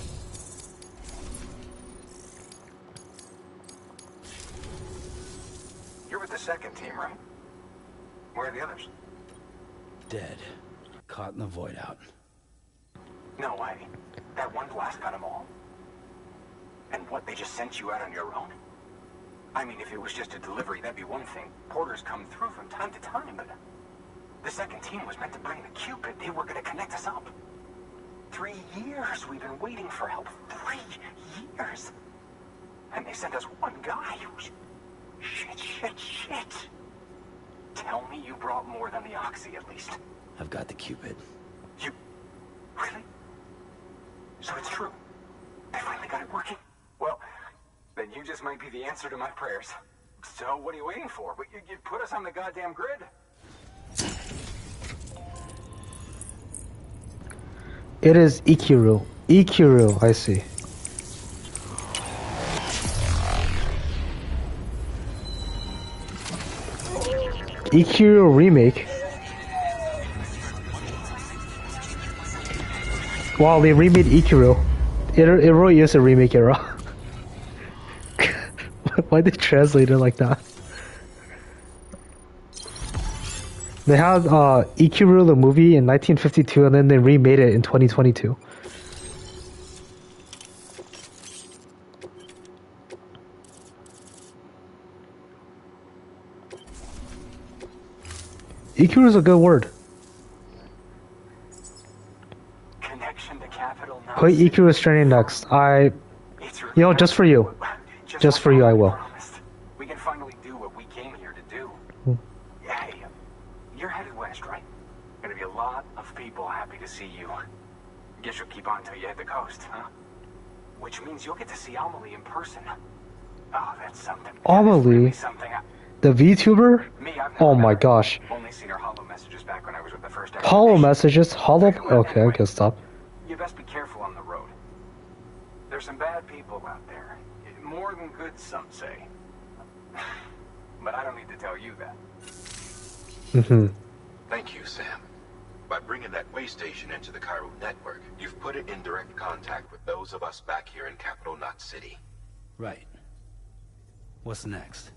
You're with the second team, right? Where are the others? Dead. Caught in the void out. No way. That one blast got them all. And what, they just sent you out on your own? I mean, if it was just a delivery, that'd be one thing. Porters come through from time to time, but the second team was meant to bring the Cupid. They were gonna connect us up. 3 years we've been waiting for help. 3 years. And they sent us one guy. Shit. Tell me you brought more than the Oxy, at least. I've got the Cupid. You... Really? So it's true. They finally got it working? Well, then you just might be the answer to my prayers. So what are you waiting for? You put us on the goddamn grid. It is Ikiru. Ikiru, I see. Ikiru remake. Wow, they remade Ikiru. It really is a remake era. Why they translate it like that? They had Ikiru the movie in 1952 and then they remade it in 2022. Ikiru is a good word. Connection to capital. Play Ikiru Stranding next. Just for you. Just for you, I will. We can finally do what we came here to do. Hey, you're headed west, right? Gonna be a lot of people happy to see you. Guess you'll keep on till you hit the coast, huh? Which means you'll get to see Amelie in person. Oh, that's something. Amelie? That's something. The VTuber? Me, I've Oh never my met her. gosh. Only seen her hollow messages back when I was with the first Hollow expedition. messages? Hollow? Okay, I can stop. You best be careful on the road. There's some bad people out there. More than good, some say. But I don't need to tell you that. Thank you, Sam. By bringing that way station into the Cairo network, you've put it in direct contact with those of us back here in Capital Knot City. Right. What's next?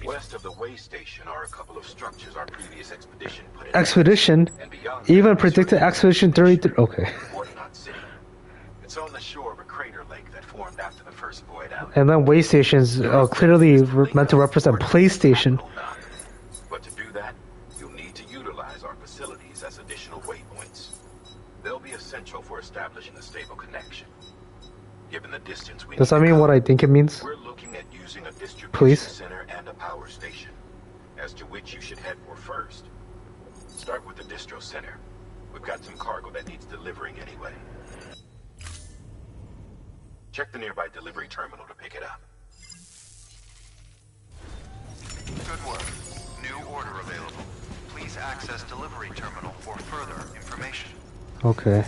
West of the way station are a couple of structures our previous expedition put in. Expedition? And beyond Even that, predicted Expedition 33. Okay. It's on the shore of a crater lake that formed after the first void out. And then way stations are clearly meant to represent PlayStation. But to do that, you'll need to utilize our facilities as additional waypoints. They'll be essential for establishing a stable connection. Given the distance we Does that mean what I think it means? we're looking at using a distribution Please? center and a power station, as to which you should head for first. Start with the distro center. We've got some cargo that needs delivering anyway. Check the nearby delivery terminal to pick it up. Good work. New order available. Please access delivery terminal for further information. Okay.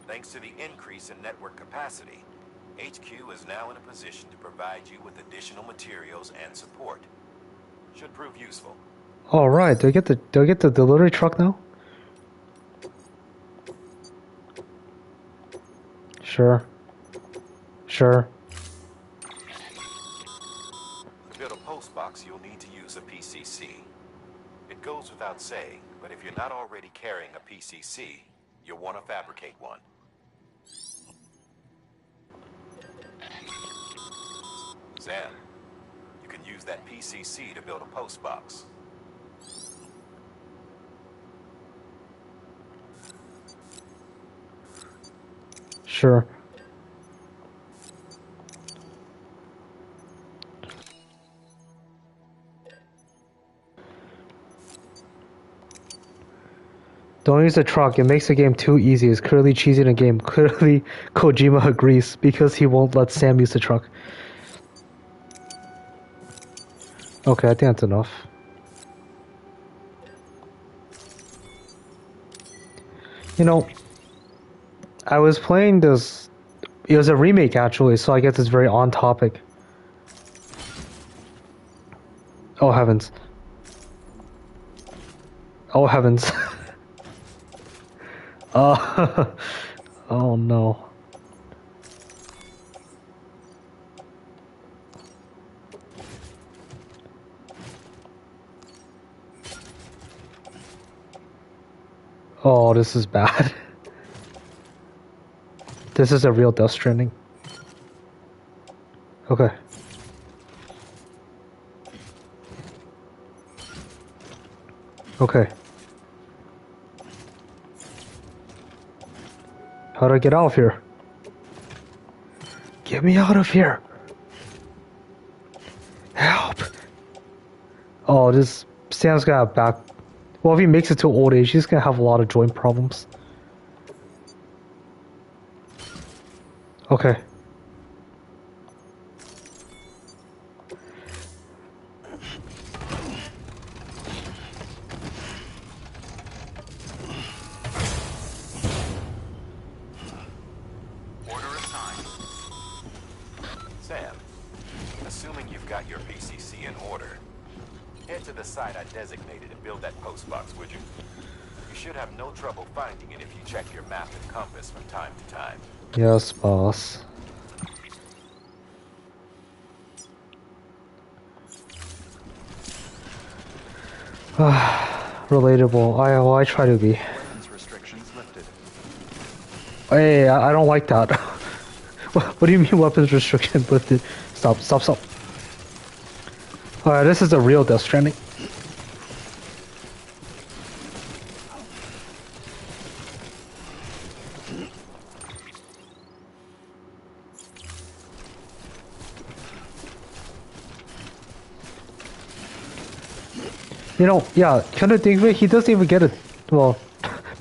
Thanks to the increase in network capacity, HQ is now in a position to provide you with additional materials and support. Should prove useful. All right. Do I get the delivery truck now? Sure. Sure. To build a post box, you'll need to use a PCC. It goes without saying, but if you're not already carrying a PCC, you'll want to fabricate one. Sam, you can use that PCC to build a post box. Sure. Don't use the truck, it makes the game too easy. It's clearly cheesing the game. Clearly, Kojima agrees because he won't let Sam use the truck. Okay, I think that's enough. You know, I was playing this... It was a remake, actually, so I guess it's very on topic. Oh, heavens. Oh, heavens. Oh, no. Oh, this is bad. This is a real Death Stranding. Okay. Okay. How do I get out of here? Get me out of here! Help! Oh, this Sam's gonna back. Well, if he makes it to old age, he's gonna have a lot of joint problems. Okay. Order assigned. Sam, assuming you've got your PCC in order, head to the site I designated and build that post box, would you? You should have no trouble finding it if you check your map and compass from time to time. Yes, boss. Relatable. I try to be. Weapons restrictions lifted. Hey, I don't like that. What do you mean weapons restriction lifted? Stop, stop, stop. Alright, this is a real Death Stranding. You know, yeah, kind of think of it, he doesn't even get a, well,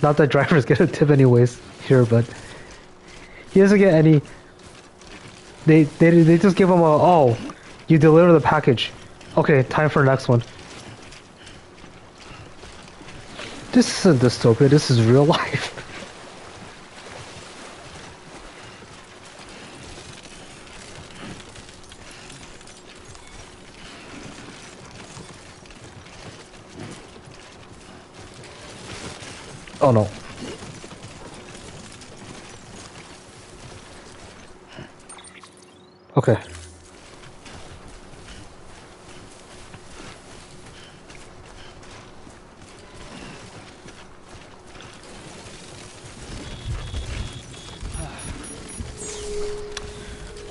not that drivers get a tip anyways here, but he doesn't get any, they just give him a, oh, you deliver the package. Okay, time for the next one. This isn't dystopia, this is real life. Oh no. Okay.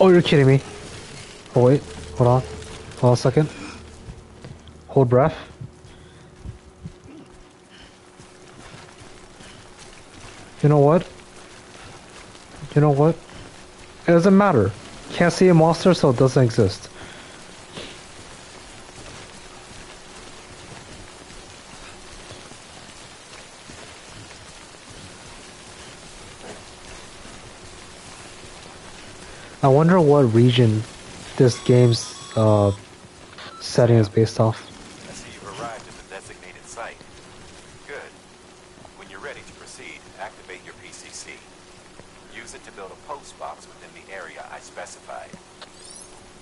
Oh, you're kidding me. Oh, wait. Hold on. Hold on a second. Hold breath. You know what? You know what? It doesn't matter. Can't see a monster, so it doesn't exist. I wonder what region this game's setting is based off. I see you've arrived at the designated site. Good. When you're ready to proceed, activate your PCC. Use it to build a post box within the area I specified.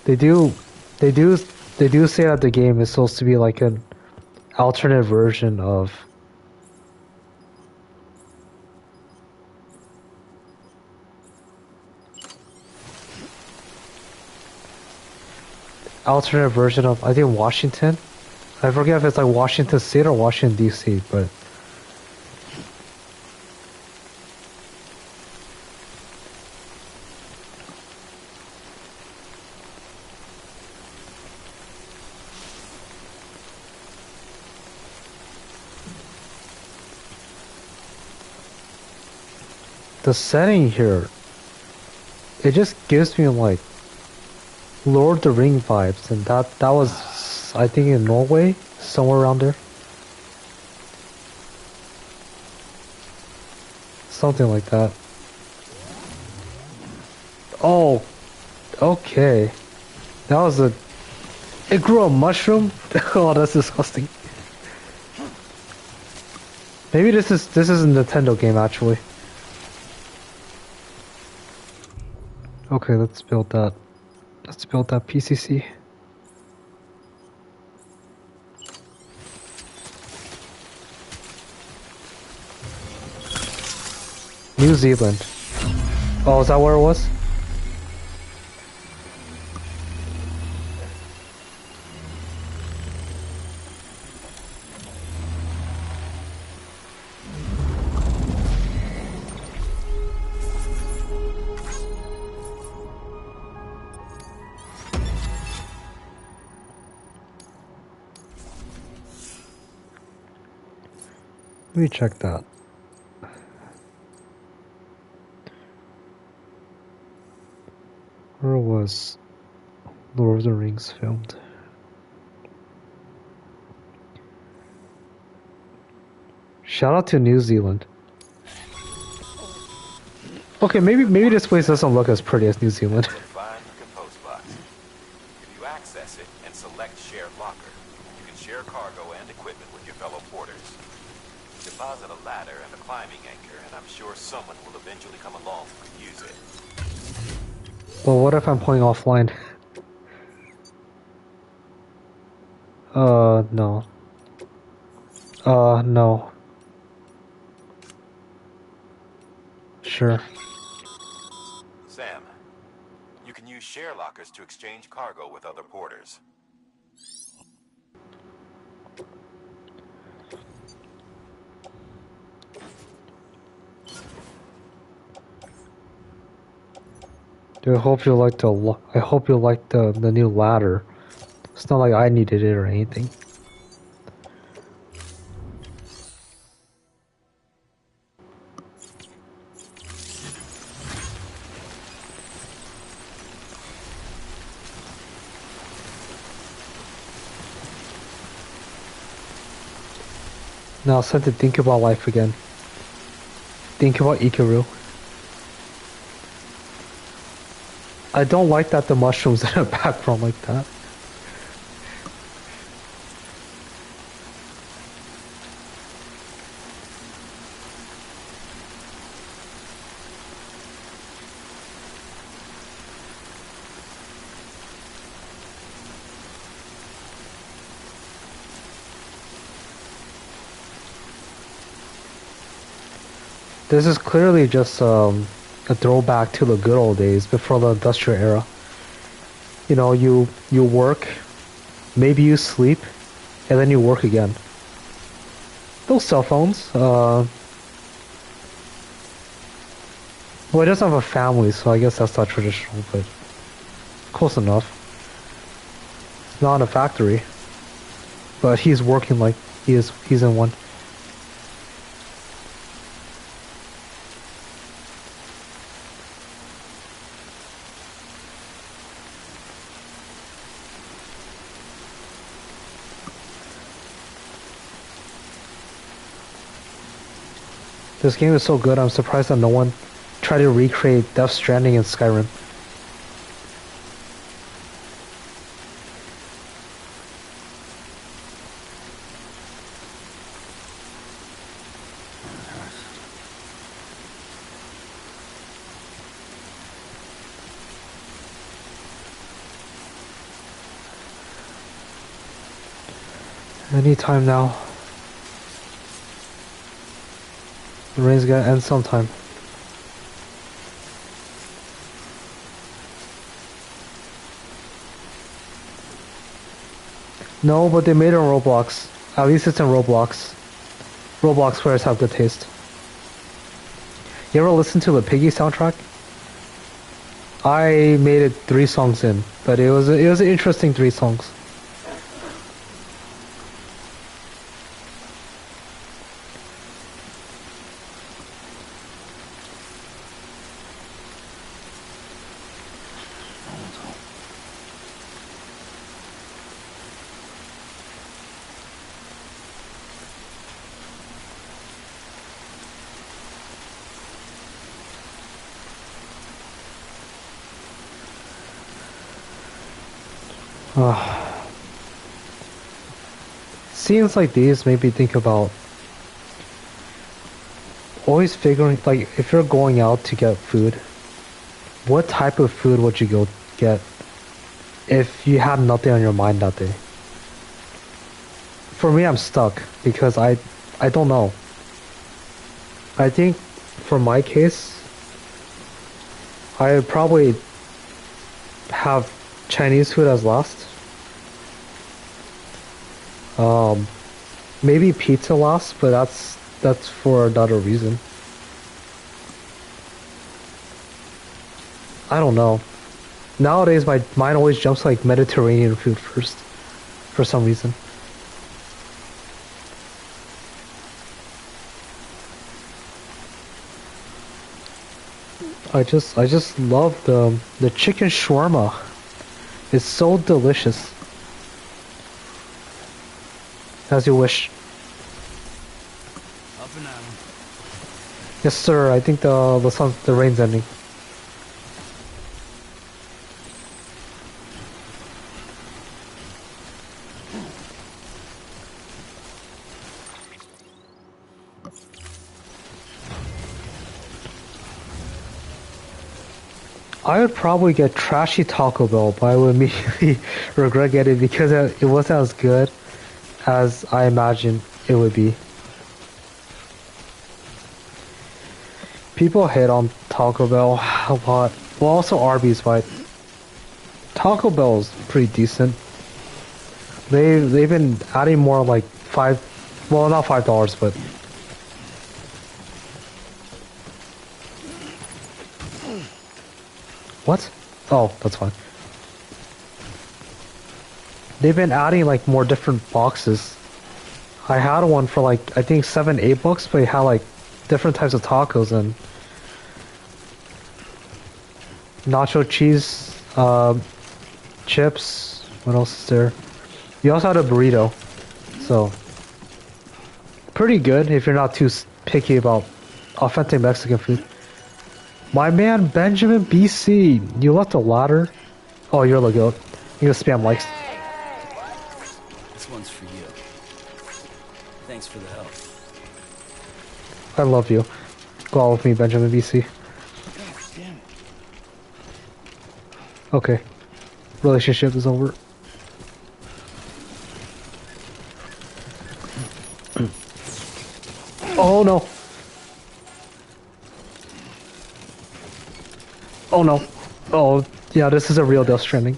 They do say that the game is supposed to be like an alternate version of I think Washington. I forget if it's like Washington State or Washington DC, but the setting here, it just gives me like Lord of the Ring vibes, and that was, I think, in Norway, somewhere around there. Something like that. Oh, okay. That was a... It grew a mushroom? Oh, that's disgusting. Maybe this is a Nintendo game, actually. Okay, let's build that. Let's build that PCC. New Zealand. Oh, is that where it was? Let me check that. Where was Lord of the Rings filmed? Shout out to New Zealand. Okay, maybe this place doesn't look as pretty as New Zealand. Fine-looking post box. If you access it and select Share Locker, you can share cargo and equipment with your fellow porters. Deposit a ladder and a climbing anchor, and I'm sure someone will eventually come along who can use it. Well, what if I'm playing offline? No. No. Sure. Sam, you can use share lockers to exchange cargo with other porters. Dude, I hope you like the new ladder. It's not like I needed it or anything. Now it's time to think about life again. Think about Ikaru. I don't like that the mushrooms in the background like that. This is clearly just a throwback to the good old days before the industrial era. You know, you work, maybe you sleep, and then you work again. No cell phones. Well, he doesn't have a family, so I guess that's not traditional, but Close enough. Not in a factory. But he's working like he's in one. This game is so good, I'm surprised that no one tried to recreate Death Stranding in Skyrim. Anytime now. The rain's gonna end sometime. No, but they made it on Roblox. At least it's in Roblox. Roblox players have good taste. You ever listen to the Piggy soundtrack? I made it 3 songs in, but it was an interesting 3 songs. Scenes like these make me think about always figuring, like, if you're going out to get food, what type of food would you go get if you had nothing on your mind that day? For me, I'm stuck because I don't know. I think for my case, I would probably have Chinese food as last. Maybe pizza last, but that's for another reason. I don't know. Nowadays, my mind always jumps like Mediterranean food first, for some reason. I just love the chicken shawarma. It's so delicious. As you wish. Up and at 'em. Yes, sir. I think the rain's ending. I would probably get trashy Taco Bell, but I would immediately regret getting it because it wasn't as good as I imagined it would be. People hate on Taco Bell a lot. Well, also Arby's, but Taco Bell's pretty decent. They've been adding more like well, not $5, but what? Oh, that's fine. They've been adding like more different boxes. I had one for like I think $7-8, but it had like different types of tacos and nacho cheese, chips. What else is there? You also had a burrito, so pretty good if you're not too picky about authentic Mexican food. My man Benjamin BC, you left a ladder. Oh, you're the goat. You gonna spam likes. This one's for you. Thanks for the help. I love you. Go out with me, Benjamin BC. God damn it. Okay. Relationship is over. Oh no. Oh no. Oh, yeah, this is a real Death Stranding.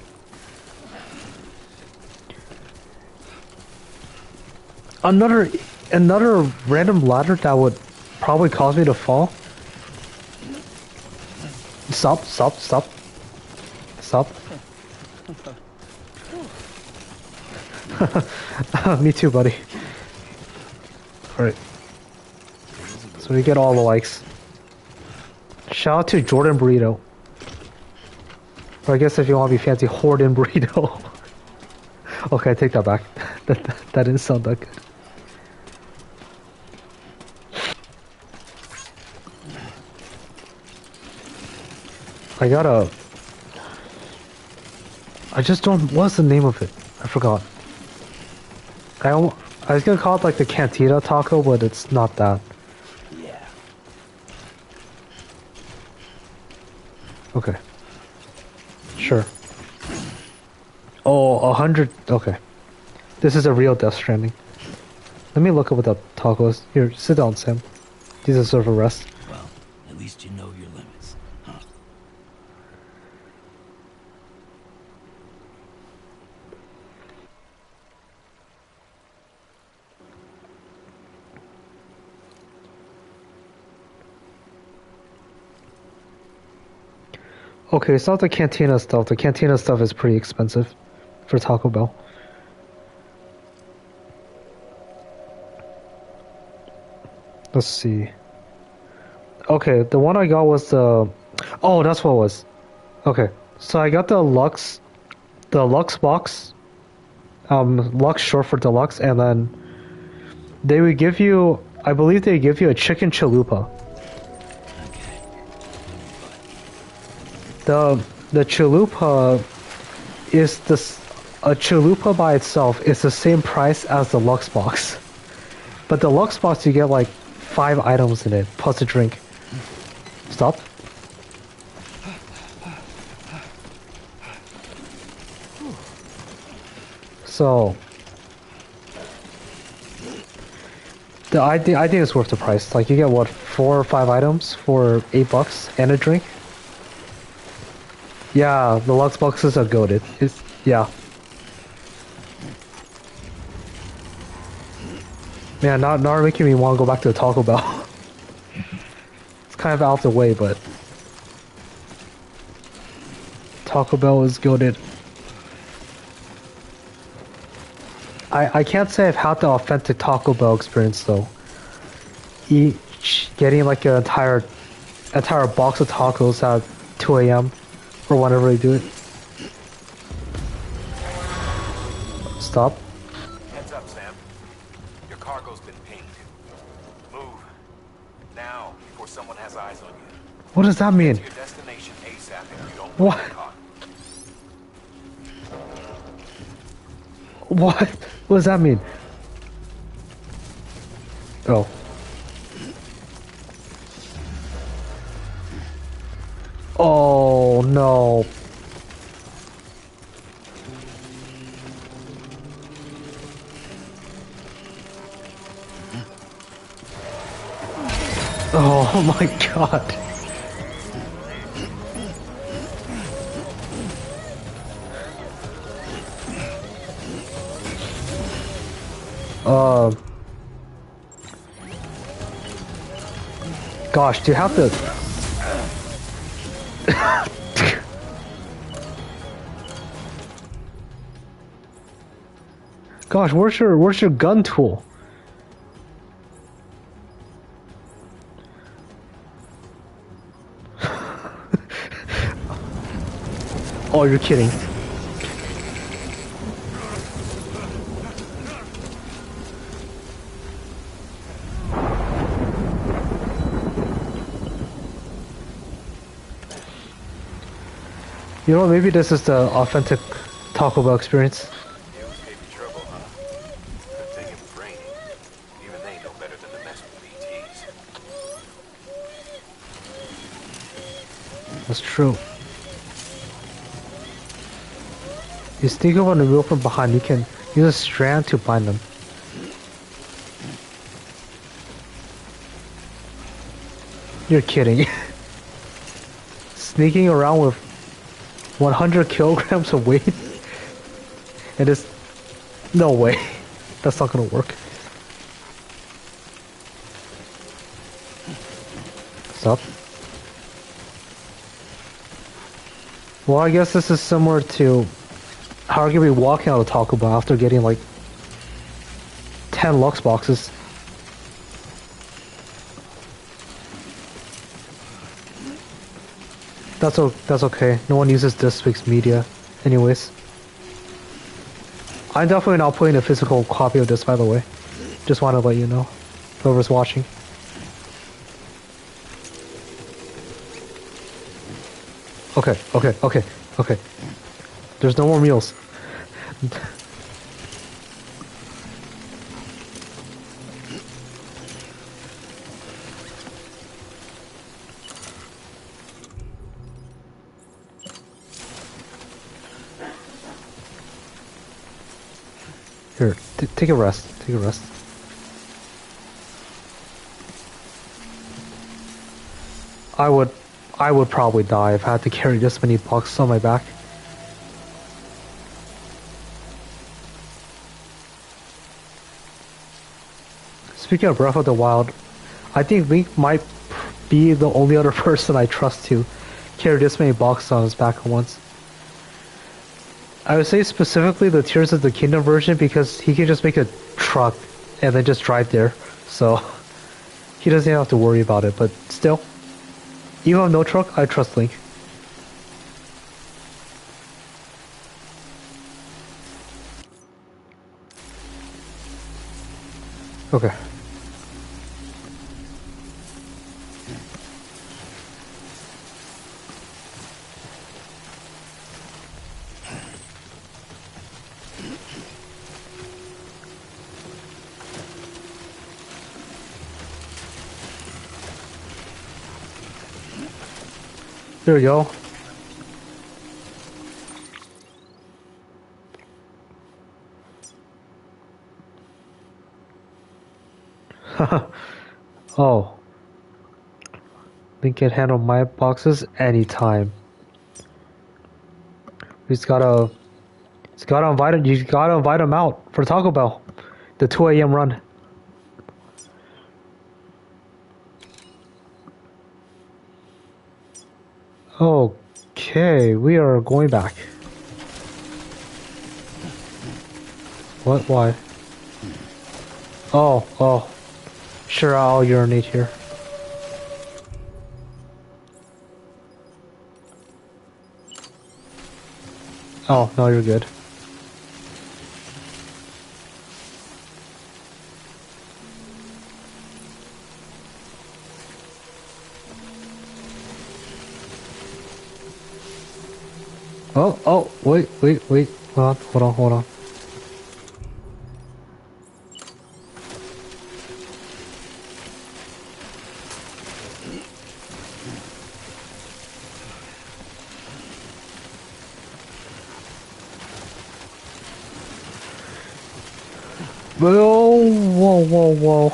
Another random ladder that would probably cause me to fall. Stop. Me too, buddy. Alright. So we get all the likes. Shout out to Jordan Burrito. Or I guess if you want to be fancy, Horden Burrito. Okay, I take that back. that didn't sound that good. I just don't... What's the name of it? I forgot. I was gonna call it like the Cantina taco, but it's not that. Yeah. Okay. Sure. Oh, 100... Okay. This is a real Death Stranding. Let me look up what the taco is. Here, sit down, Sam. You deserve a rest. Well, at least you know your limits, huh? Okay, it's not the Cantina stuff. The Cantina stuff is pretty expensive for Taco Bell. Let's see. Okay, the one I got was the... Oh, that's what it was. Okay, so I got the Lux box. Lux short for deluxe, and then they would give you... I believe they give you a chicken chalupa. The chalupa is a chalupa by itself is the same price as the Lux box, but the Lux box you get like 5 items in it plus a drink. Stop. So I think it's worth the price. Like you get what, 4 or 5 items for $8 and a drink. Yeah, the Lux boxes are goated. Yeah. Man, now making me want to go back to the Taco Bell. It's kind of out of the way, but Taco Bell is goated. I can't say I've had the authentic Taco Bell experience though. Getting like an entire box of tacos at 2 a.m. or whenever they do it. Stop. Heads up, Sam. Your cargo's been pinged. Move. Now, before someone has eyes on you. What does that mean? Get to your destination ASAP if you don't What? get caught. What? What does that mean? Oh. Oh no. Oh my god. Gosh, do you have to... Gosh, where's your gun tool? Oh, you're kidding. You know, maybe this is the authentic Taco Bell experience. You gave you trouble, huh? Good thing it was raining. Even they know better than to mess with BTs. That's true. You sneak up on the wheel from behind, you can use a strand to bind them. You're kidding. Sneaking around with 100 kilograms of weight? It is... No way. That's not gonna work. Stop. Well, I guess this is similar to arguably walking out of Taco Bell after getting like 10 Lux boxes. That's okay. No one uses this week's media, anyways. I'm definitely not putting a physical copy of this, by the way. Just want to let you know, whoever's watching. Okay. There's no more meals. Here, take a rest. Take a rest. I would probably die if I had to carry this many boxes on my back. Speaking of Breath of the Wild, I think Link might be the only other person I trust to carry this many boxes on his back at once. I would say specifically the Tears of the Kingdom version because he can just make a truck and then just drive there, so he doesn't have to worry about it, but still, even with no truck, I trust Link. Okay. There we go. Oh. Link can handle my boxes anytime. You gotta invite him out for Taco Bell. The 2 a.m. run. Okay, we are going back. What? Why? Oh. Sure, I'll urinate here. Oh, no, you're good. Oh, wait. Hold on. Whoa.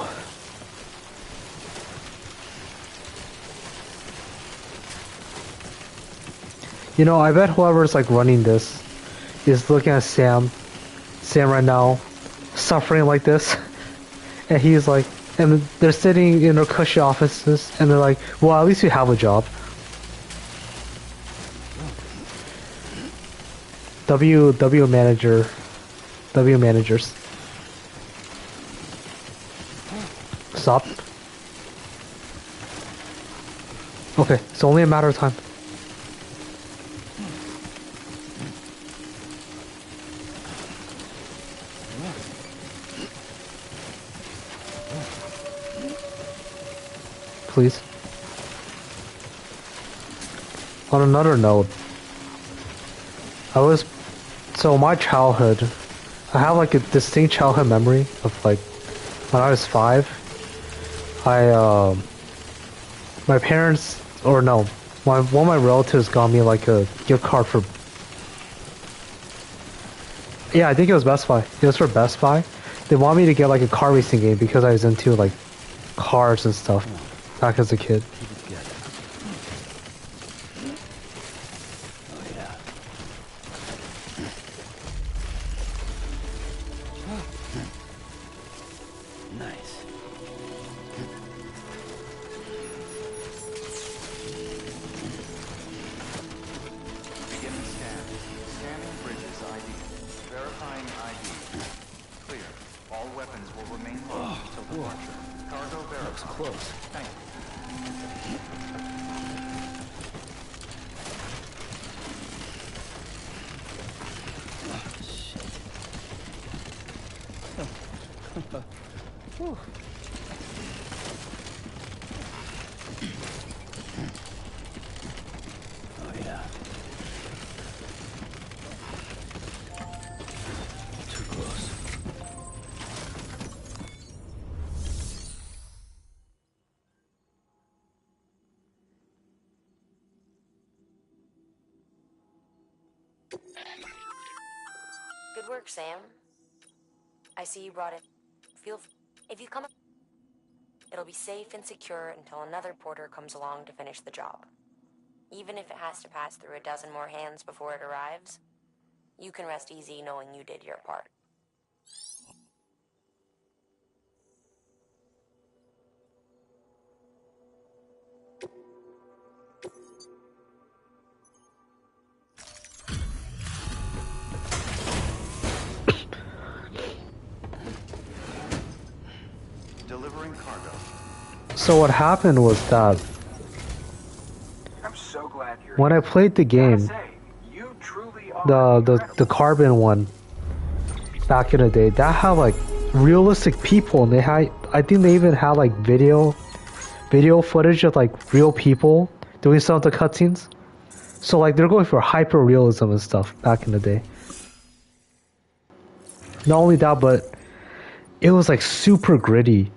You know, I bet whoever's like running this is looking at Sam right now, suffering like this, and he's like, and they're sitting in their cushy offices, and they're like, well, at least you have a job. W managers. Stop. Okay, it's only a matter of time. Please. On another note, so my childhood, I have like a distinct childhood memory of like, when I was 5, my parents, or no, one of my relatives got me like a gift card for, yeah, I think it was Best Buy. It was for Best Buy. They want me to get like a car racing game because I was into like cars and stuff back as a kid. Nice. Beginning scan. Scanning Bridges ID. All weapons will remain locked until departure. Cargo verified. Close. Thank you. Oh yeah. Too close. Good work, Sam. I see you brought it. If you come, it'll be safe and secure until another porter comes along to finish the job. Even if it has to pass through a dozen more hands before it arrives, you can rest easy knowing you did your part. Delivering cargo. So what happened was that I'm so glad you're when I played the game, you truly are the Carbon one back in the day, that had like realistic people, and I think they even had like video footage of like real people doing some of the cutscenes. So like they're going for hyper realism and stuff back in the day. Not only that, but it was like super gritty.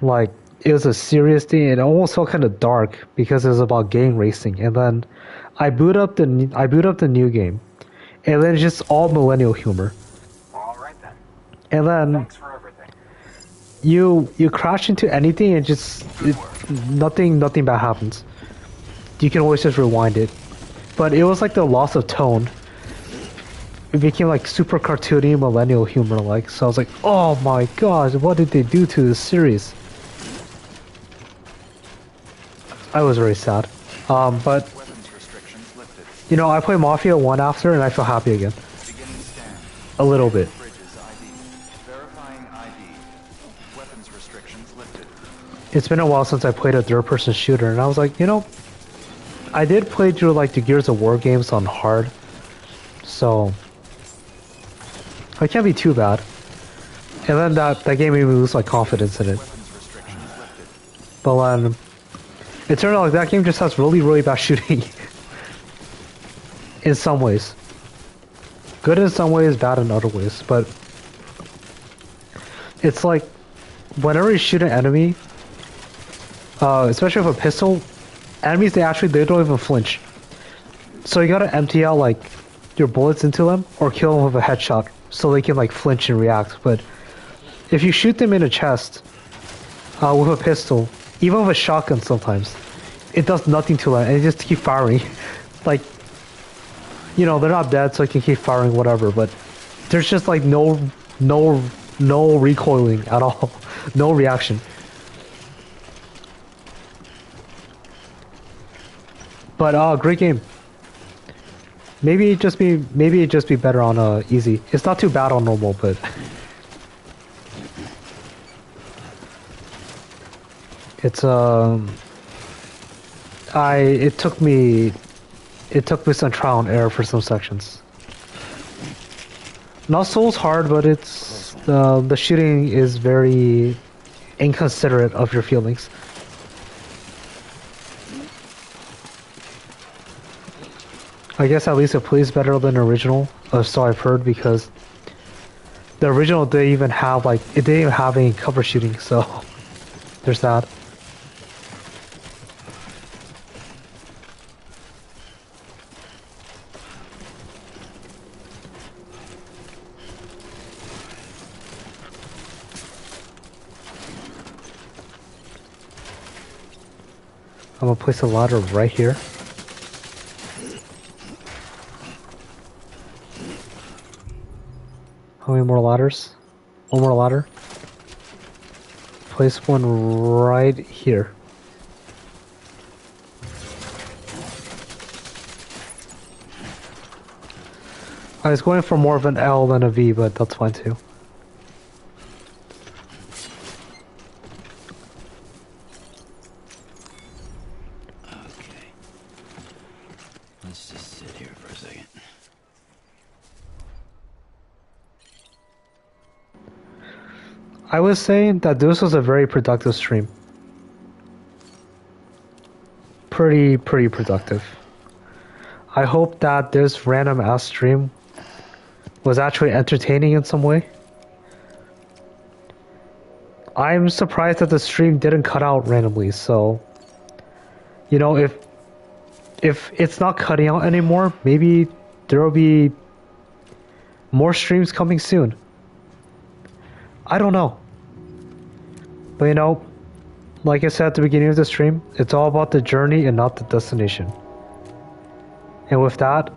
Like it was a serious thing. It almost felt kind of dark because it was about gang racing. And then I boot up the new game, and then it's just all millennial humor. all right then. And then Thanks for everything. you crash into anything and nothing bad happens. You can always just rewind it. But it was like the loss of tone. It became like super cartoony millennial humor like. So I was like, oh my gosh, what did they do to this series? I was very sad. But Weapons restrictions lifted. you know, I play Mafia 1 after and I feel happy again. Beginning scan. A little bit. Bridges ID. Verifying ID. Weapons restrictions lifted. It's been a while since I played a third-person shooter, and I was like, you know, I did play through like the Gears of War games on hard, so it can't be too bad. And then that game made me lose like confidence in it. Weapons restrictions lifted. But it turned out like that game just has really bad shooting. In some ways, good in some ways, bad in other ways. But it's like whenever you shoot an enemy, especially with a pistol, enemies they don't even flinch. So you gotta empty out like your bullets into them or kill them with a headshot so they can like flinch and react. But if you shoot them in the chest with a pistol, even with a shotgun sometimes, it does nothing to them and they just keep firing. Like, you know, they're not dead so you can keep firing whatever, but there's just like no recoiling at all. No reaction. But great game. Maybe it just be better on easy. It's not too bad on normal, but it's it took me some trial and error for some sections. Not Souls hard, but it's the shooting is very inconsiderate of your feelings. I guess at least it plays better than the original, so I've heard, because the original didn't even have any cover shooting, so there's that. I'm gonna place a ladder right here. How many more ladders? One more ladder. Place one right here. I was going for more of an L than a V, but that's fine too. Okay. Let's just sit here for a second. I was saying that this was a very productive stream. Pretty productive. I hope that this random ass stream was actually entertaining in some way. I'm surprised that the stream didn't cut out randomly, so you know, if it's not cutting out anymore, maybe there will be more streams coming soon. I don't know. But you know, like I said at the beginning of the stream, it's all about the journey and not the destination. And with that,